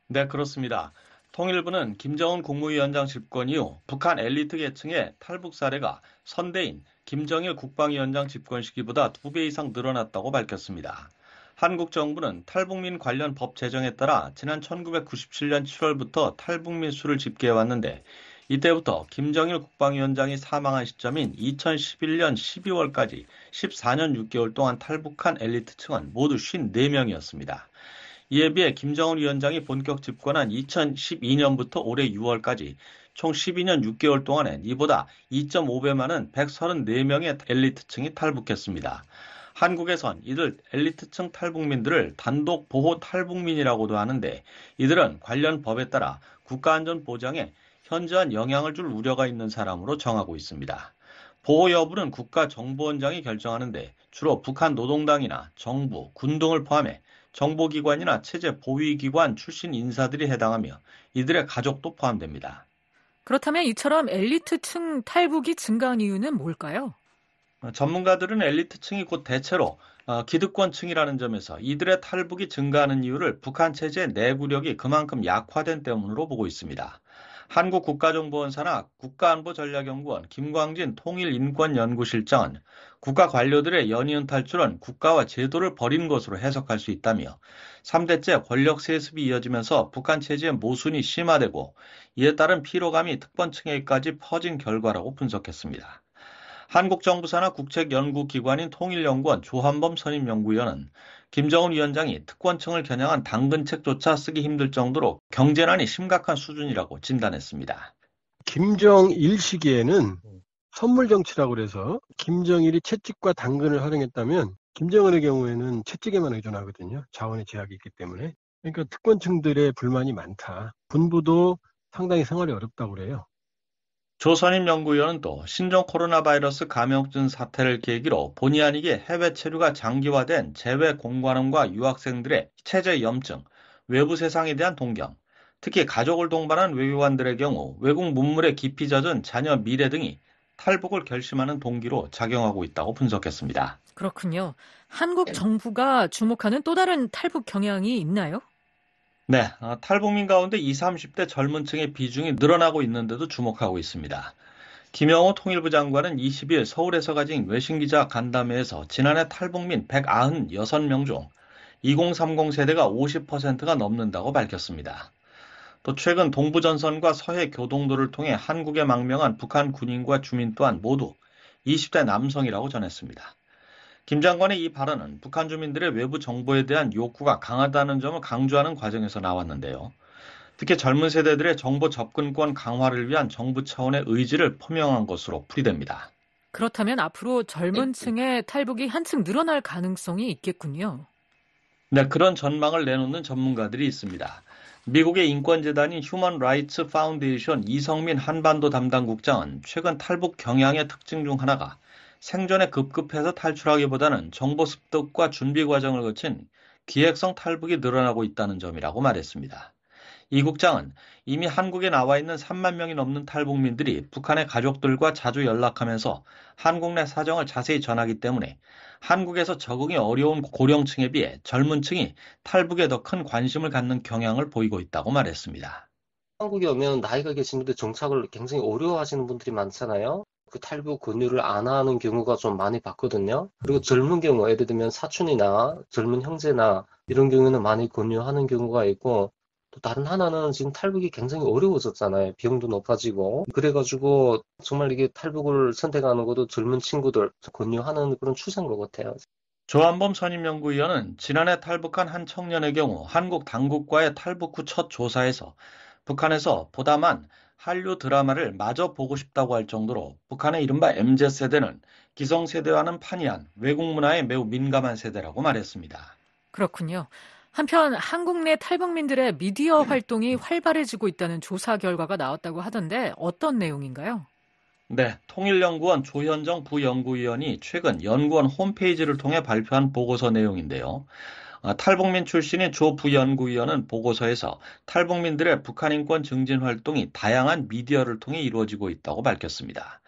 네, 그렇습니다. 통일부는 김정은 국무위원장 집권 이후 북한 엘리트 계층의 탈북 사례가 선대인 김정일 국방위원장 집권 시기보다 2배 이상 늘어났다고 밝혔습니다. 한국 정부는 탈북민 관련 법 제정에 따라 지난 1997년 7월부터 탈북민 수를 집계해왔는데 이때부터 김정일 국방위원장이 사망한 시점인 2011년 12월까지 14년 6개월 동안 탈북한 엘리트층은 모두 54명이었습니다. 이에 비해 김정은 위원장이 본격 집권한 2012년부터 올해 6월까지 총 12년 6개월 동안엔 이보다 2.5배 많은 134명의 엘리트층이 탈북했습니다. 한국에선 이들 엘리트층 탈북민들을 단독 보호 탈북민이라고도 하는데 이들은 관련 법에 따라 국가안전보장에 현저한 영향을 줄 우려가 있는 사람으로 정하고 있습니다. 보호 여부는 국가정보원장이 결정하는데 주로 북한 노동당이나 정부, 군 등을 포함해 정보기관이나 체제 보위기관 출신 인사들이 해당하며 이들의 가족도 포함됩니다. 그렇다면 이처럼 엘리트층 탈북이 증가한 이유는 뭘까요? 전문가들은 엘리트층이 곧 대체로 기득권층이라는 점에서 이들의 탈북이 증가하는 이유를 북한 체제의 내구력이 그만큼 약화된 때문으로 보고 있습니다. 한국국가정보원사나 국가안보전략연구원 김광진 통일인권연구실장은 국가 관료들의 연이은 탈출은 국가와 제도를 버린 것으로 해석할 수 있다며 3대째 권력 세습이 이어지면서 북한 체제의 모순이 심화되고 이에 따른 피로감이 특권층에까지 퍼진 결과라고 분석했습니다. 한국정부사나 국책연구기관인 통일연구원 조한범 선임연구위원은 김정은 위원장이 특권층을 겨냥한 당근책조차 쓰기 힘들 정도로 경제난이 심각한 수준이라고 진단했습니다. 김정일 시기에는 선물정치라고 그래서 김정일이 채찍과 당근을 활용했다면 김정은의 경우에는 채찍에만 의존하거든요. 자원의 제약이 있기 때문에. 그러니까 특권층들의 불만이 많다. 군부도 상당히 생활이 어렵다고 그래요. 조선임 연구위원은 또 신종 코로나 바이러스 감염증 사태를 계기로 본의 아니게 해외 체류가 장기화된 재외 공관원과 유학생들의 체제 염증, 외부 세상에 대한 동경, 특히 가족을 동반한 외교관들의 경우 외국 문물에 깊이 젖은 자녀 미래 등이 탈북을 결심하는 동기로 작용하고 있다고 분석했습니다. 그렇군요. 한국 정부가 주목하는 또 다른 탈북 경향이 있나요? 네, 탈북민 가운데 20, 30대 젊은 층의 비중이 늘어나고 있는데도 주목하고 있습니다. 김영호 통일부 장관은 20일 서울에서 가진 외신기자 간담회에서 지난해 탈북민 196명 중 2030 세대가 50%가 넘는다고 밝혔습니다. 또 최근 동부전선과 서해 교동도를 통해 한국에 망명한 북한 군인과 주민 또한 모두 20대 남성이라고 전했습니다. 김 장관의 이 발언은 북한 주민들의 외부 정보에 대한 욕구가 강하다는 점을 강조하는 과정에서 나왔는데요. 특히 젊은 세대들의 정보 접근권 강화를 위한 정부 차원의 의지를 표명한 것으로 풀이됩니다. 그렇다면 앞으로 젊은 층의 탈북이 한층 늘어날 가능성이 있겠군요. 네, 그런 전망을 내놓는 전문가들이 있습니다. 미국의 인권재단인 휴먼 라이츠 파운데이션 이성민 한반도 담당국장은 최근 탈북 경향의 특징 중 하나가 생존에 급급해서 탈출하기보다는 정보 습득과 준비 과정을 거친 기획성 탈북이 늘어나고 있다는 점이라고 말했습니다. 이 국장은 이미 한국에 나와 있는 3만 명이 넘는 탈북민들이 북한의 가족들과 자주 연락하면서 한국 내 사정을 자세히 전하기 때문에 한국에서 적응이 어려운 고령층에 비해 젊은 층이 탈북에 더 큰 관심을 갖는 경향을 보이고 있다고 말했습니다. 한국에 오면 나이가 계신 분들 정착을 굉장히 어려워하시는 분들이 많잖아요. 그 탈북 권유를 안 하는 경우가 좀 많이 봤거든요. 그리고 젊은 경우, 예를 들면 사촌이나 젊은 형제나 이런 경우는 많이 권유하는 경우가 있고, 또 다른 하나는 지금 탈북이 굉장히 어려워졌잖아요. 비용도 높아지고. 그래가지고 정말 이게 탈북을 선택하는 것도 젊은 친구들 권유하는 그런 추세인 것 같아요. 조한범 선임연구위원은 지난해 탈북한 한 청년의 경우 한국 당국과의 탈북 후 첫 조사에서 북한에서 보다만 한류 드라마를 마저 보고 싶다고 할 정도로 북한의 이른바 MZ세대는 기성세대와는 판이한 외국 문화에 매우 민감한 세대라고 말했습니다. 그렇군요. 한편 한국 내 탈북민들의 미디어 활동이 활발해지고 있다는 조사 결과가 나왔다고 하던데 어떤 내용인가요? 네, 통일연구원 조현정 부연구위원이 최근 연구원 홈페이지를 통해 발표한 보고서 내용인데요. 탈북민 출신인 조 부연구위원은 보고서에서 탈북민들의 북한 인권 증진 활동이 다양한 미디어를 통해 이루어지고 있다고 밝혔습니다.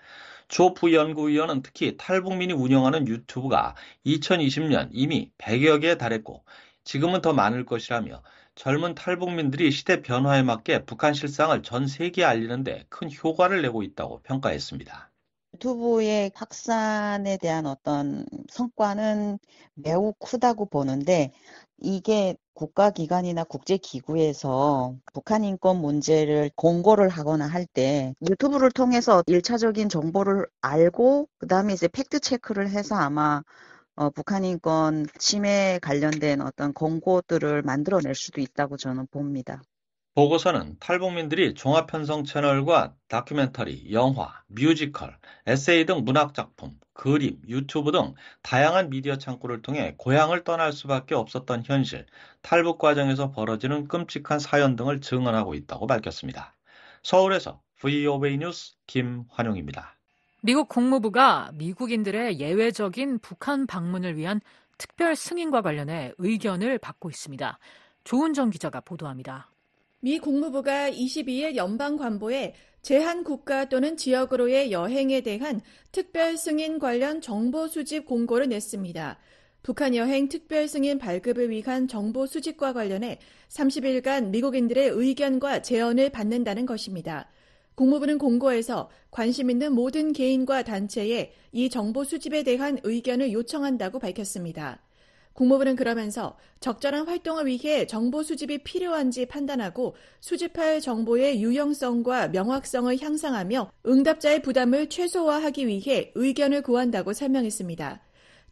조 부연구위원은 특히 탈북민이 운영하는 유튜브가 2020년 이미 100여 개에 달했고 지금은 더 많을 것이라며 젊은 탈북민들이 시대 변화에 맞게 북한 실상을 전 세계에 알리는 데 큰 효과를 내고 있다고 평가했습니다. 유튜브의 확산에 대한 어떤 성과는 매우 크다고 보는데 이게 국가기관이나 국제기구에서 북한 인권 문제를 공고를 하거나 할 때 유튜브를 통해서 1차적인 정보를 알고 그다음에 이제 팩트 체크를 해서 아마 북한 인권 침해 관련된 어떤 공고들을 만들어낼 수도 있다고 저는 봅니다. 보고서는 탈북민들이 종합편성 채널과 다큐멘터리, 영화, 뮤지컬, 에세이 등 문학작품, 그림, 유튜브 등 다양한 미디어 창구를 통해 고향을 떠날 수밖에 없었던 현실, 탈북 과정에서 벌어지는 끔찍한 사연 등을 증언하고 있다고 밝혔습니다. 서울에서 VOA 뉴스 김환용입니다. 미국 국무부가 미국인들의 예외적인 북한 방문을 위한 특별 승인과 관련해 의견을 받고 있습니다. 조은정 기자가 보도합니다. 미 국무부가 22일 연방관보에 제한 국가 또는 지역으로의 여행에 대한 특별 승인 관련 정보 수집 공고를 냈습니다. 북한 여행 특별 승인 발급을 위한 정보 수집과 관련해 30일간 미국인들의 의견과 제언을 받는다는 것입니다. 국무부는 공고에서 관심 있는 모든 개인과 단체에 이 정보 수집에 대한 의견을 요청한다고 밝혔습니다. 국무부는 그러면서 적절한 활동을 위해 정보 수집이 필요한지 판단하고 수집할 정보의 유용성과 명확성을 향상하며 응답자의 부담을 최소화하기 위해 의견을 구한다고 설명했습니다.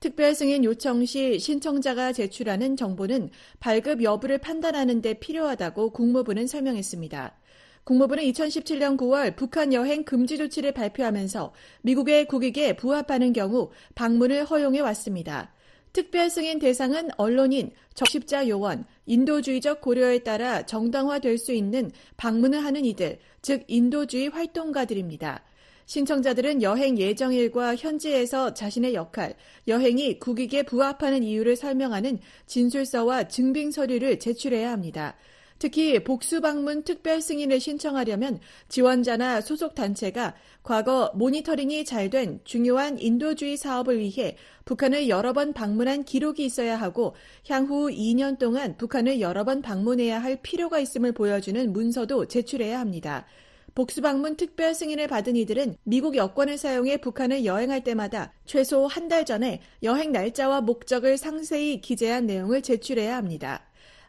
특별 승인 요청 시 신청자가 제출하는 정보는 발급 여부를 판단하는 데 필요하다고 국무부는 설명했습니다. 국무부는 2017년 9월 북한 여행 금지 조치를 발표하면서 미국의 국익에 부합하는 경우 방문을 허용해 왔습니다. 특별 승인 대상은 언론인, 적십자 요원, 인도주의적 고려에 따라 정당화될 수 있는 방문을 하는 이들, 즉 인도주의 활동가들입니다. 신청자들은 여행 예정일과 현지에서 자신의 역할, 여행이 국익에 부합하는 이유를 설명하는 진술서와 증빙 서류를 제출해야 합니다. 특히 복수방문 특별 승인을 신청하려면 지원자나 소속 단체가 과거 모니터링이 잘 된 중요한 인도주의 사업을 위해 북한을 여러 번 방문한 기록이 있어야 하고 향후 2년 동안 북한을 여러 번 방문해야 할 필요가 있음을 보여주는 문서도 제출해야 합니다. 복수방문 특별 승인을 받은 이들은 미국 여권을 사용해 북한을 여행할 때마다 최소 한 달 전에 여행 날짜와 목적을 상세히 기재한 내용을 제출해야 합니다.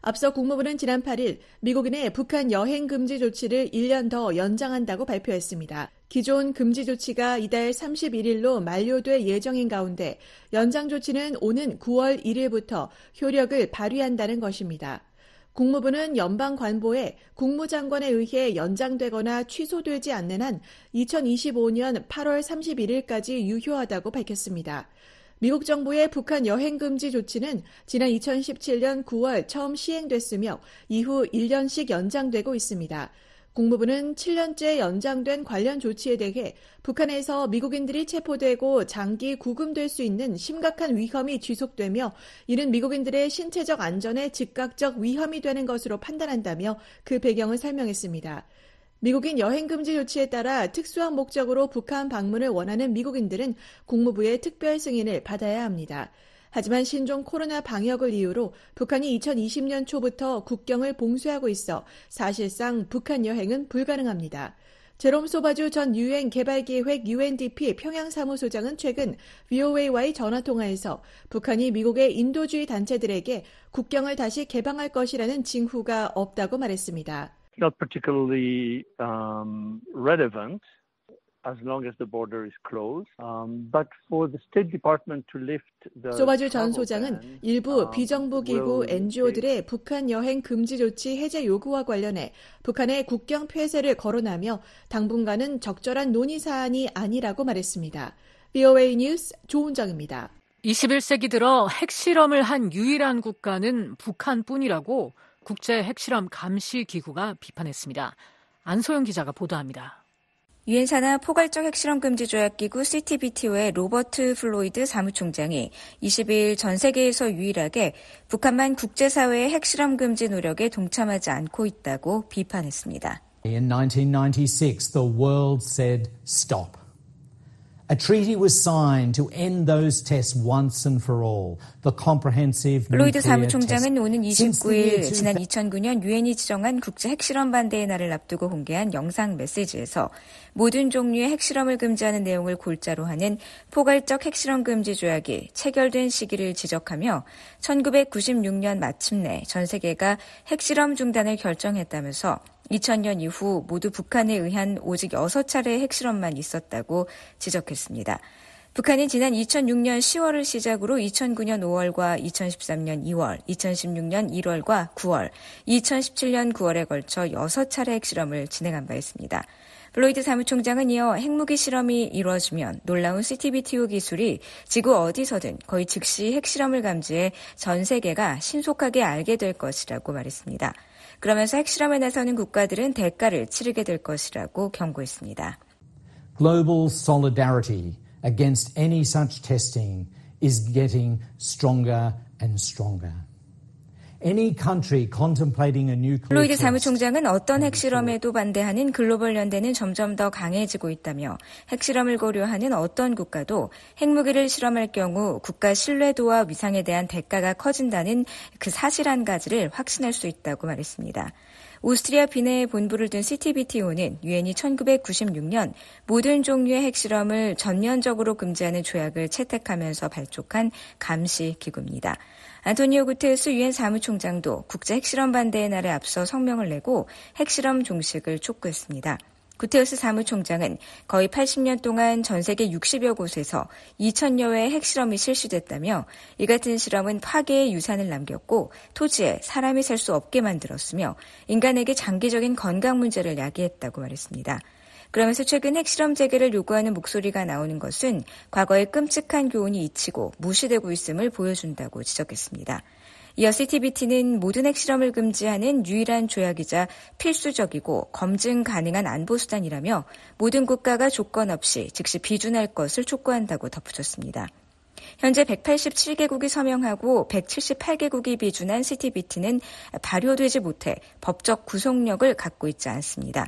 앞서 국무부는 지난 8일 미국인의 북한 여행 금지 조치를 1년 더 연장한다고 발표했습니다. 기존 금지 조치가 이달 31일로 만료될 예정인 가운데 연장 조치는 오는 9월 1일부터 효력을 발휘한다는 것입니다. 국무부는 연방관보에 국무장관에 의해 연장되거나 취소되지 않는 한 2025년 8월 31일까지 유효하다고 밝혔습니다. 미국 정부의 북한 여행 금지 조치는 지난 2017년 9월 처음 시행됐으며 이후 1년씩 연장되고 있습니다. 국무부는 7년째 연장된 관련 조치에 대해 북한에서 미국인들이 체포되고 장기 구금될 수 있는 심각한 위험이 지속되며 이는 미국인들의 신체적 안전에 즉각적 위험이 되는 것으로 판단한다며 그 배경을 설명했습니다. 미국인 여행 금지 조치에 따라 특수한 목적으로 북한 방문을 원하는 미국인들은 국무부의 특별 승인을 받아야 합니다. 하지만 신종 코로나 방역을 이유로 북한이 2020년 초부터 국경을 봉쇄하고 있어 사실상 북한 여행은 불가능합니다. 제롬 소바주 전 유엔 개발기획 UNDP 평양사무소장은 최근 VOA와의 전화통화에서 북한이 미국의 인도주의 단체들에게 국경을 다시 개방할 것이라는 징후가 없다고 말했습니다. Not particularly relevant as long as the border is closed. But for the State Department to lift the 소바주 전 소장은 일부 비정부 기구 NGO들의 북한 여행 금지 조치 해제 요구와 관련해 북한의 국경 폐쇄를 거론하며 당분간은 적절한 논의 사안이 아니라고 말했습니다. VOA 뉴스 조은정입니다. 21세기 들어 핵실험을 한 유일한 국가는 북한뿐이라고 국제 핵실험 감시 기구가 비판했습니다. 안소영 기자가 보도합니다. 유엔 산하 포괄적 핵실험 금지 조약 기구 CTBTO의 로버트 플로이드 사무총장이 22일 전 세계에서 유일하게 북한만 국제사회의 핵실험 금지 노력에 동참하지 않고 있다고 비판했습니다. In 1996, the world said stop. A treaty was signed to end those tests once and for all. The comprehensive 플로이드 nuclear 사무총장은 오는 test. 29일 지난 2009년 유엔이 지정한 국제 핵실험 반대의 날을 앞두고 공개한 영상 메시지에서 모든 종류의 핵실험을 금지하는 내용을 골자로 하는 포괄적 핵실험 금지 조약이 체결된 시기를 지적하며 1996년 마침내 전 세계가 핵실험 중단을 결정했다면서 2000년 이후 모두 북한에 의한 오직 6차례의 핵실험만 있었다고 지적했습니다. 북한은 지난 2006년 10월을 시작으로 2009년 5월과 2013년 2월, 2016년 1월과 9월, 2017년 9월에 걸쳐 6차례 핵실험을 진행한 바 있습니다. 플로이드 사무총장은 이어 핵무기 실험이 이루어지면 놀라운 CTBTO 기술이 지구 어디서든 거의 즉시 핵실험을 감지해 전 세계가 신속하게 알게 될 것이라고 말했습니다. 그러면서 핵실험에 나서는 국가들은 대가를 치르게 될 것이라고 경고했습니다. Global solidarity against any such testing is getting stronger and stronger. Any country contemplating a nuclear 플로이드 사무총장은 어떤 핵실험에도 반대하는 글로벌 연대는 점점 더 강해지고 있다며 핵실험을 고려하는 어떤 국가도 핵무기를 실험할 경우 국가 신뢰도와 위상에 대한 대가가 커진다는 그 사실 한 가지를 확신할 수 있다고 말했습니다. 오스트리아 비내에 본부를 둔 CTBTO는 유엔이 1996년 모든 종류의 핵실험을 전면적으로 금지하는 조약을 채택하면서 발족한 감시 기구입니다. 안토니오 구테르스 유엔 사무총장도 국제 핵실험 반대의 날에 앞서 성명을 내고 핵실험 종식을 촉구했습니다. 구테르스 사무총장은 거의 80년 동안 전 세계 60여 곳에서 2,000여 회의 핵실험이 실시됐다며 이 같은 실험은 파괴의 유산을 남겼고 토지에 사람이 살 수 없게 만들었으며 인간에게 장기적인 건강 문제를 야기했다고 말했습니다. 그러면서 최근 핵실험 재개를 요구하는 목소리가 나오는 것은 과거의 끔찍한 교훈이 잊히고 무시되고 있음을 보여준다고 지적했습니다. 이어 CTBT는 모든 핵실험을 금지하는 유일한 조약이자 필수적이고 검증 가능한 안보수단이라며 모든 국가가 조건 없이 즉시 비준할 것을 촉구한다고 덧붙였습니다. 현재 187개국이 서명하고 178개국이 비준한 CTBT는 발효되지 못해 법적 구속력을 갖고 있지 않습니다.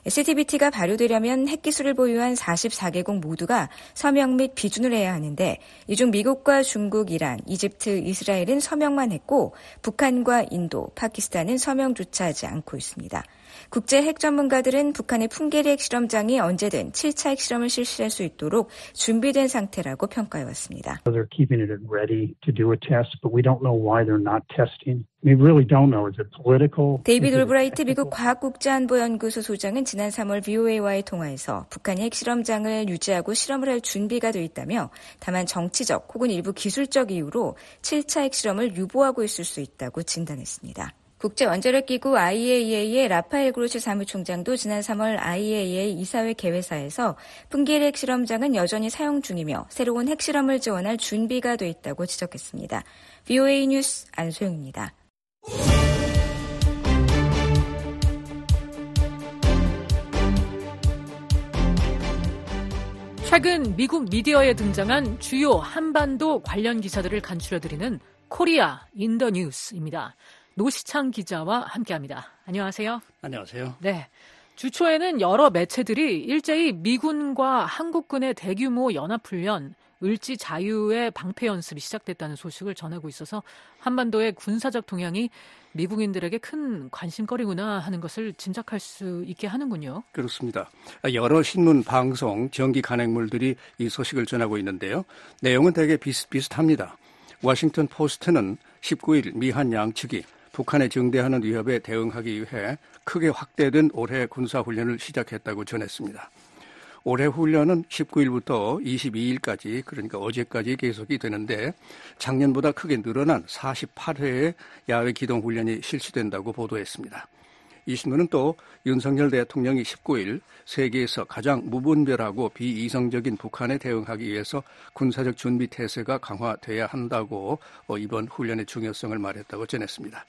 CTBT가 발효되려면 핵기술을 보유한 44개국 모두가 서명 및 비준을 해야 하는데 이 중 미국과 중국, 이란, 이집트, 이스라엘은 서명만 했고 북한과 인도, 파키스탄은 서명조차 하지 않고 있습니다. 국제 핵 전문가들은 북한의 풍계리 핵실험장이 언제든 7차 핵실험을 실시할 수 있도록 준비된 상태라고 평가해왔습니다. They're keeping it ready to do a test, but we don't know why they're not testing. We really don't know. Is it political? 데이비드 올브라이트 미국 과학국제안보연구소 소장은 지난 3월 VOA와의 통화에서 북한이 핵실험장을 유지하고 실험을 할 준비가 돼 있다며 다만 정치적 혹은 일부 기술적 이유로 7차 핵실험을 유보하고 있을 수 있다고 진단했습니다. 국제원자력기구 IAEA의 라파엘 그로시 사무총장도 지난 3월 IAEA 이사회 개회사에서 풍계리 핵실험장은 여전히 사용 중이며 새로운 핵실험을 지원할 준비가 돼 있다고 지적했습니다. VOA 뉴스 안소영입니다. 최근 미국 미디어에 등장한 주요 한반도 관련 기사들을 간추려드리는 코리아 인 더 뉴스입니다. 노시창 기자와 함께합니다. 안녕하세요. 안녕하세요. 네, 주초에는 여러 매체들이 일제히 미군과 한국군의 대규모 연합훈련, 을지 자유의 방패 연습이 시작됐다는 소식을 전하고 있어서 한반도의 군사적 동향이 미국인들에게 큰 관심거리구나 하는 것을 짐작할 수 있게 하는군요. 그렇습니다. 여러 신문, 방송, 정기 간행물들이 이 소식을 전하고 있는데요. 내용은 되게 비슷합니다. 워싱턴 포스트는 19일 미한 양측이 북한에 증대하는 위협에 대응하기 위해 크게 확대된 올해 군사훈련을 시작했다고 전했습니다. 올해 훈련은 19일부터 22일까지, 그러니까 어제까지 계속이 되는데 작년보다 크게 늘어난 48회의 야외 기동 훈련이 실시된다고 보도했습니다. 이 신문은 또 윤석열 대통령이 19일 세계에서 가장 무분별하고 비이성적인 북한에 대응하기 위해서 군사적 준비 태세가 강화돼야 한다고 이번 훈련의 중요성을 말했다고 전했습니다.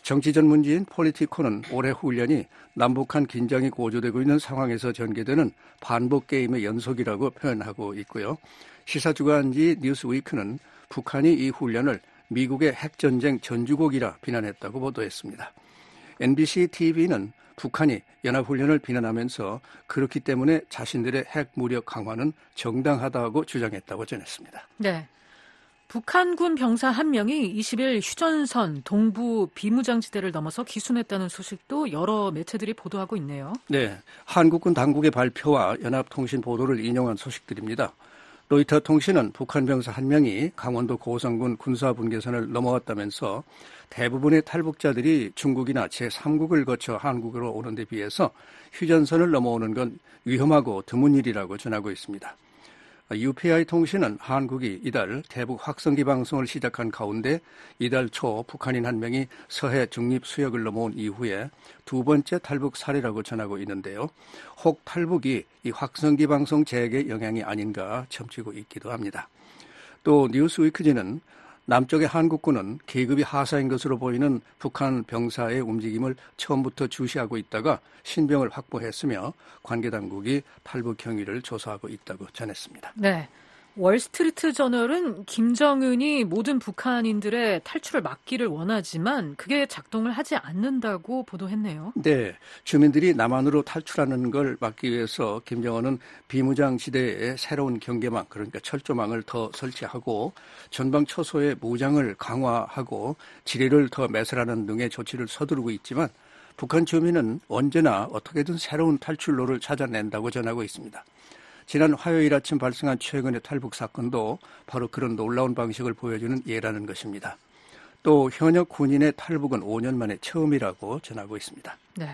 정치 전문지인 폴리티코는 올해 훈련이 남북한 긴장이 고조되고 있는 상황에서 전개되는 반복 게임의 연속이라고 표현하고 있고요. 시사주간지 뉴스위크는 북한이 이 훈련을 미국의 핵전쟁 전주곡이라 비난했다고 보도했습니다. NBC TV는 북한이 연합훈련을 비난하면서 그렇기 때문에 자신들의 핵 무력 강화는 정당하다고 주장했다고 전했습니다. 네. 북한군 병사 한 명이 20일 휴전선 동부 비무장지대를 넘어서 기순했다는 소식도 여러 매체들이 보도하고 있네요. 네, 한국군 당국의 발표와 연합통신 보도를 인용한 소식들입니다. 로이터 통신은 북한 병사 한 명이 강원도 고성군 군사분계선을 넘어왔다면서 대부분의 탈북자들이 중국이나 제3국을 거쳐 한국으로 오는 데 비해서 휴전선을 넘어오는 건 위험하고 드문 일이라고 전하고 있습니다. UPI 통신은 한국이 이달 대북 확성기 방송을 시작한 가운데 이달 초 북한인 한 명이 서해 중립 수역을 넘어온 이후에 두 번째 탈북 사례라고 전하고 있는데요. 혹 탈북이 이 확성기 방송 재개의 영향이 아닌가 첨치고 있기도 합니다. 또 뉴스위크지는 남쪽의 한국군은 계급이 하사인 것으로 보이는 북한 병사의 움직임을 처음부터 주시하고 있다가 신병을 확보했으며 관계 당국이 탈북 경위를 조사하고 있다고 전했습니다. 네. 월스트리트 저널은 김정은이 모든 북한인들의 탈출을 막기를 원하지만 그게 작동을 하지 않는다고 보도했네요. 네. 주민들이 남한으로 탈출하는 걸 막기 위해서 김정은은 비무장지대에 새로운 경계망, 그러니까 철조망을 더 설치하고 전방 초소의 무장을 강화하고 지뢰를 더 매설하는 등의 조치를 서두르고 있지만 북한 주민은 언제나 어떻게든 새로운 탈출로를 찾아낸다고 전하고 있습니다. 지난 화요일 아침 발생한 최근의 탈북 사건도 바로 그런 놀라운 방식을 보여주는 예라는 것입니다. 또 현역 군인의 탈북은 5년 만에 처음이라고 전하고 있습니다. 네.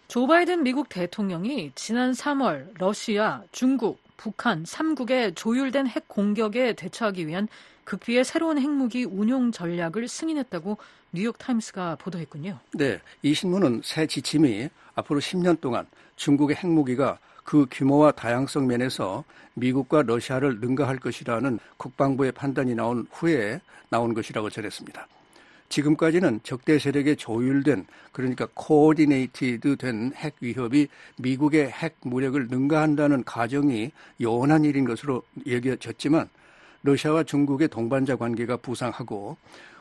조 바이든 미국 대통령이 지난 3월 러시아, 중국, 북한 3국의 조율된 핵 공격에 대처하기 위한 극비의 새로운 핵무기 운용 전략을 승인했다고 뉴욕타임스가 보도했군요. 네, 이 신문은 새 지침이 앞으로 10년 동안 중국의 핵무기가 그 규모와 다양성 면에서 미국과 러시아를 능가할 것이라는 국방부의 판단이 나온 후에 나온 것이라고 전했습니다. 지금까지는 적대 세력에 조율된, 그러니까 코어디네이티드 된 핵 위협이 미국의 핵 무력을 능가한다는 가정이 요원한 일인 것으로 여겨졌지만 러시아와 중국의 동반자 관계가 부상하고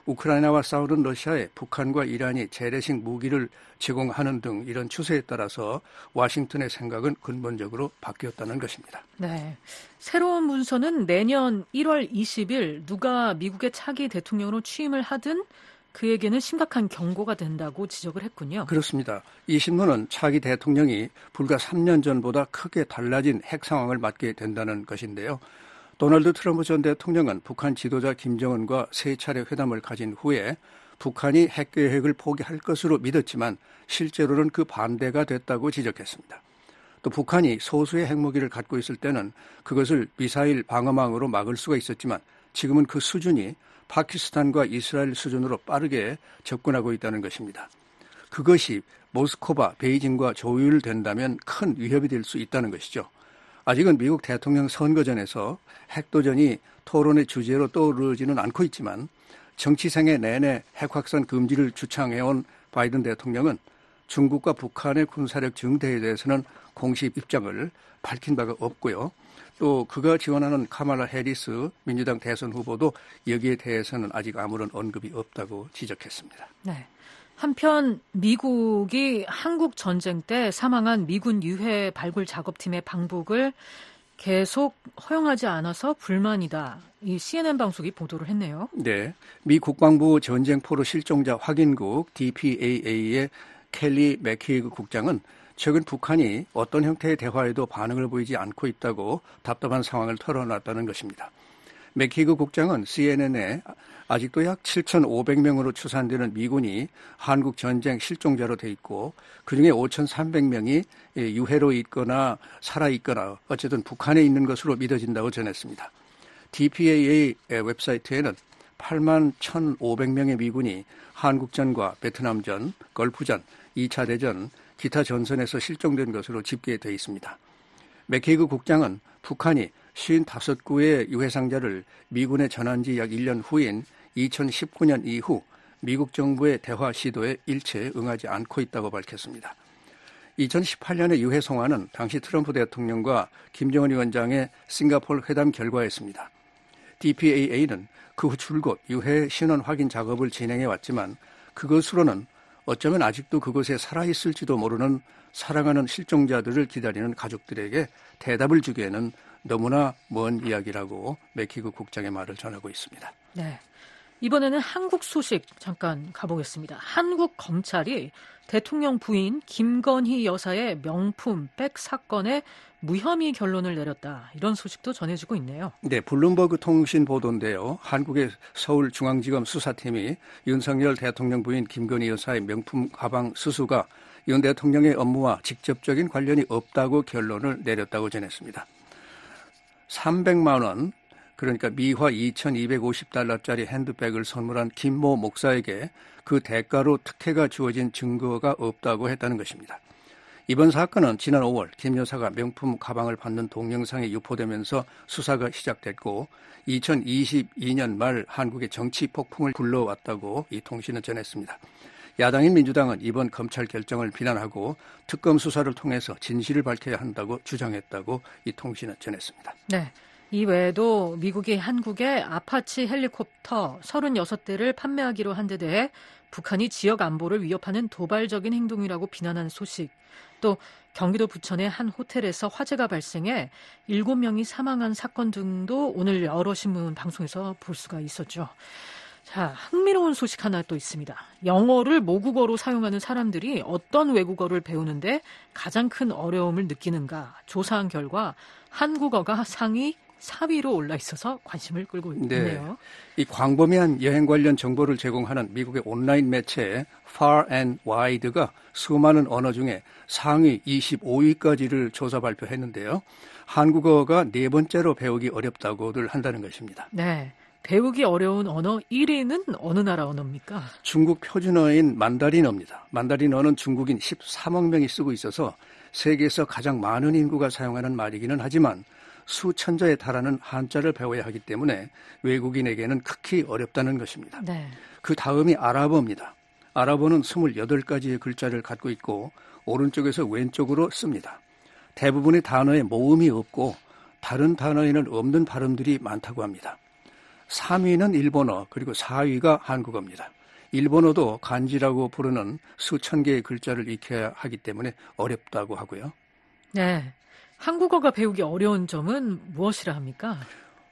우크라이나와 싸우는 러시아에 북한과 이란이 재래식 무기를 제공하는 등 이런 추세에 따라서 워싱턴의 생각은 근본적으로 바뀌었다는 것입니다. 네, 새로운 문서는 내년 1월 20일 누가 미국의 차기 대통령으로 취임을 하든 그에게는 심각한 경고가 된다고 지적을 했군요. 그렇습니다. 이 신문은 차기 대통령이 불과 3년 전보다 크게 달라진 핵 상황을 맞게 된다는 것인데요. 도널드 트럼프 전 대통령은 북한 지도자 김정은과 세 차례 회담을 가진 후에 북한이 핵 계획을 포기할 것으로 믿었지만 실제로는 그 반대가 됐다고 지적했습니다. 또 북한이 소수의 핵무기를 갖고 있을 때는 그것을 미사일 방어망으로 막을 수가 있었지만 지금은 그 수준이 파키스탄과 이스라엘 수준으로 빠르게 접근하고 있다는 것입니다. 그것이 모스크바, 베이징과 조율된다면 큰 위협이 될 수 있다는 것이죠. 아직은 미국 대통령 선거전에서 핵도전이 토론의 주제로 떠오르지는 않고 있지만 정치생애 내내 핵 확산 금지를 주창해온 바이든 대통령은 중국과 북한의 군사력 증대에 대해서는 공식 입장을 밝힌 바가 없고요. 또 그가 지원하는 카말라 해리스 민주당 대선 후보도 여기에 대해서는 아직 아무런 언급이 없다고 지적했습니다. 네. 한편 미국이 한국 전쟁 때 사망한 미군 유해 발굴 작업팀의 방북을 계속 허용하지 않아서 불만이다. 이 CNN 방송이 보도를 했네요. 네, 미 국방부 전쟁포로 실종자 확인국 DPAA의 켈리 맥키그 국장은 최근 북한이 어떤 형태의 대화에도 반응을 보이지 않고 있다고 답답한 상황을 털어놨다는 것입니다. 맥키그 국장은 CNN에 아직도 약 7,500명으로 추산되는 미군이 한국 전쟁 실종자로 돼 있고 그중에 5,300명이 유해로 있거나 살아있거나 어쨌든 북한에 있는 것으로 믿어진다고 전했습니다. DPAA 웹사이트에는 81,500명의 미군이 한국전과 베트남전, 걸프전, 2차 대전, 기타 전선에서 실종된 것으로 집계되어 있습니다. 맥케이그 국장은 북한이 55구의 유해상자를 미군에 전한 지 약 1년 후인 2019년 이후 미국 정부의 대화 시도에 일체 응하지 않고 있다고 밝혔습니다. 2018년의 유해 송환은 당시 트럼프 대통령과 김정은 위원장의 싱가포르 회담 결과였습니다. DPAA는 그 후 줄곧 유해 신원 확인 작업을 진행해 왔지만 그것으로는 어쩌면 아직도 그곳에 살아있을지도 모르는 사랑하는 실종자들을 기다리는 가족들에게 대답을 주기에는 너무나 먼 이야기라고 맥키그 국장의 말을 전하고 있습니다. 네, 이번에는 한국 소식 잠깐 가보겠습니다. 한국 검찰이 대통령 부인 김건희 여사의 명품 백 사건에 무혐의 결론을 내렸다. 이런 소식도 전해지고 있네요. 네, 블룸버그 통신 보도인데요. 한국의 서울중앙지검 수사팀이 윤석열 대통령 부인 김건희 여사의 명품 가방 수수가 윤 대통령의 업무와 직접적인 관련이 없다고 결론을 내렸다고 전했습니다. 300만 원, 그러니까 미화 2,250달러짜리 핸드백을 선물한 김모 목사에게 그 대가로 특혜가 주어진 증거가 없다고 했다는 것입니다. 이번 사건은 지난 5월 김 여사가 명품 가방을 받는 동영상이 유포되면서 수사가 시작됐고 2022년 말 한국의 정치 폭풍을 불러왔다고 이 통신은 전했습니다. 야당인 민주당은 이번 검찰 결정을 비난하고 특검 수사를 통해서 진실을 밝혀야 한다고 주장했다고 이 통신은 전했습니다. 네. 이 외에도 미국이 한국에 아파치 헬리콥터 36대를 판매하기로 한 데 대해 북한이 지역 안보를 위협하는 도발적인 행동이라고 비난한 소식, 또 경기도 부천의 한 호텔에서 화재가 발생해 7명이 사망한 사건 등도 오늘 여러 신문 방송에서 볼 수가 있었죠. 자, 흥미로운 소식 하나 또 있습니다. 영어를 모국어로 사용하는 사람들이 어떤 외국어를 배우는데 가장 큰 어려움을 느끼는가 조사한 결과 한국어가 상위 4위로 올라 있어서 관심을 끌고 있네요. 네, 이 광범위한 여행 관련 정보를 제공하는 미국의 온라인 매체 Far and Wide가 수많은 언어 중에 상위 25위까지를 조사 발표했는데요. 한국어가 네 번째로 배우기 어렵다고들 한다는 것입니다. 네, 배우기 어려운 언어 1위는 어느 나라 언어입니까? 중국 표준어인 만다린어입니다. 만다린어는 중국인 13억 명이 쓰고 있어서 세계에서 가장 많은 인구가 사용하는 말이기는 하지만 수천자에 달하는 한자를 배워야 하기 때문에 외국인에게는 극히 어렵다는 것입니다. 네. 그 다음이 아랍어입니다. 아랍어는 28가지의 글자를 갖고 있고 오른쪽에서 왼쪽으로 씁니다. 대부분의 단어에 모음이 없고 다른 단어에는 없는 발음들이 많다고 합니다. 3위는 일본어, 그리고 4위가 한국어입니다. 일본어도 간지라고 부르는 수천 개의 글자를 익혀야 하기 때문에 어렵다고 하고요. 네, 한국어가 배우기 어려운 점은 무엇이라 합니까?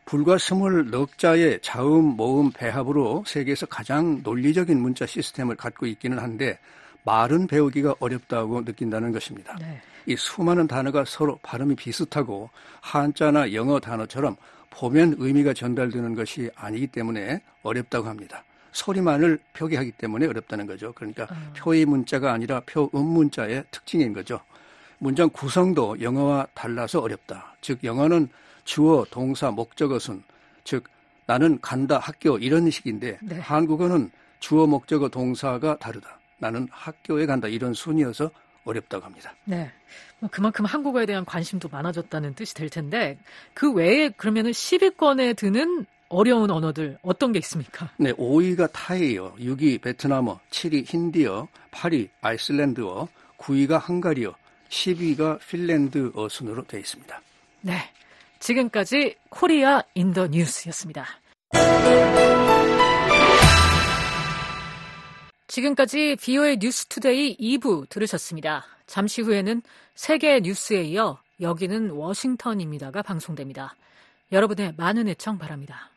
불과 24자의 자음, 모음, 배합으로 세계에서 가장 논리적인 문자 시스템을 갖고 있기는 한데 말은 배우기가 어렵다고 느낀다는 것입니다. 네. 이 수많은 단어가 서로 발음이 비슷하고 한자나 영어 단어처럼 보면 의미가 전달되는 것이 아니기 때문에 어렵다고 합니다. 소리만을 표기하기 때문에 어렵다는 거죠. 그러니까 표의 문자가 아니라 표음 문자의 특징인 거죠. 문장 구성도 영어와 달라서 어렵다. 즉 영어는 주어, 동사, 목적어순, 즉 나는 간다, 학교 이런 식인데 네. 한국어는 주어, 목적어, 동사가 다르다. 나는 학교에 간다 이런 순이어서 어렵다고 합니다. 네, 그만큼 한국어에 대한 관심도 많아졌다는 뜻이 될 텐데 그 외에 그러면은 10위권에 드는 어려운 언어들 어떤 게 있습니까? 네, 5위가 타이어, 6위 베트남어, 7위 힌디어, 8위 아이슬란드어, 9위가 헝가리어, 10위가 핀란드어 순으로 되어 있습니다. 네, 지금까지 코리아 인 더 뉴스였습니다. 지금까지 VOA 뉴스투데이 2부 들으셨습니다. 잠시 후에는 세계 뉴스에 이어 여기는 워싱턴입니다가 방송됩니다. 여러분의 많은 애청 바랍니다.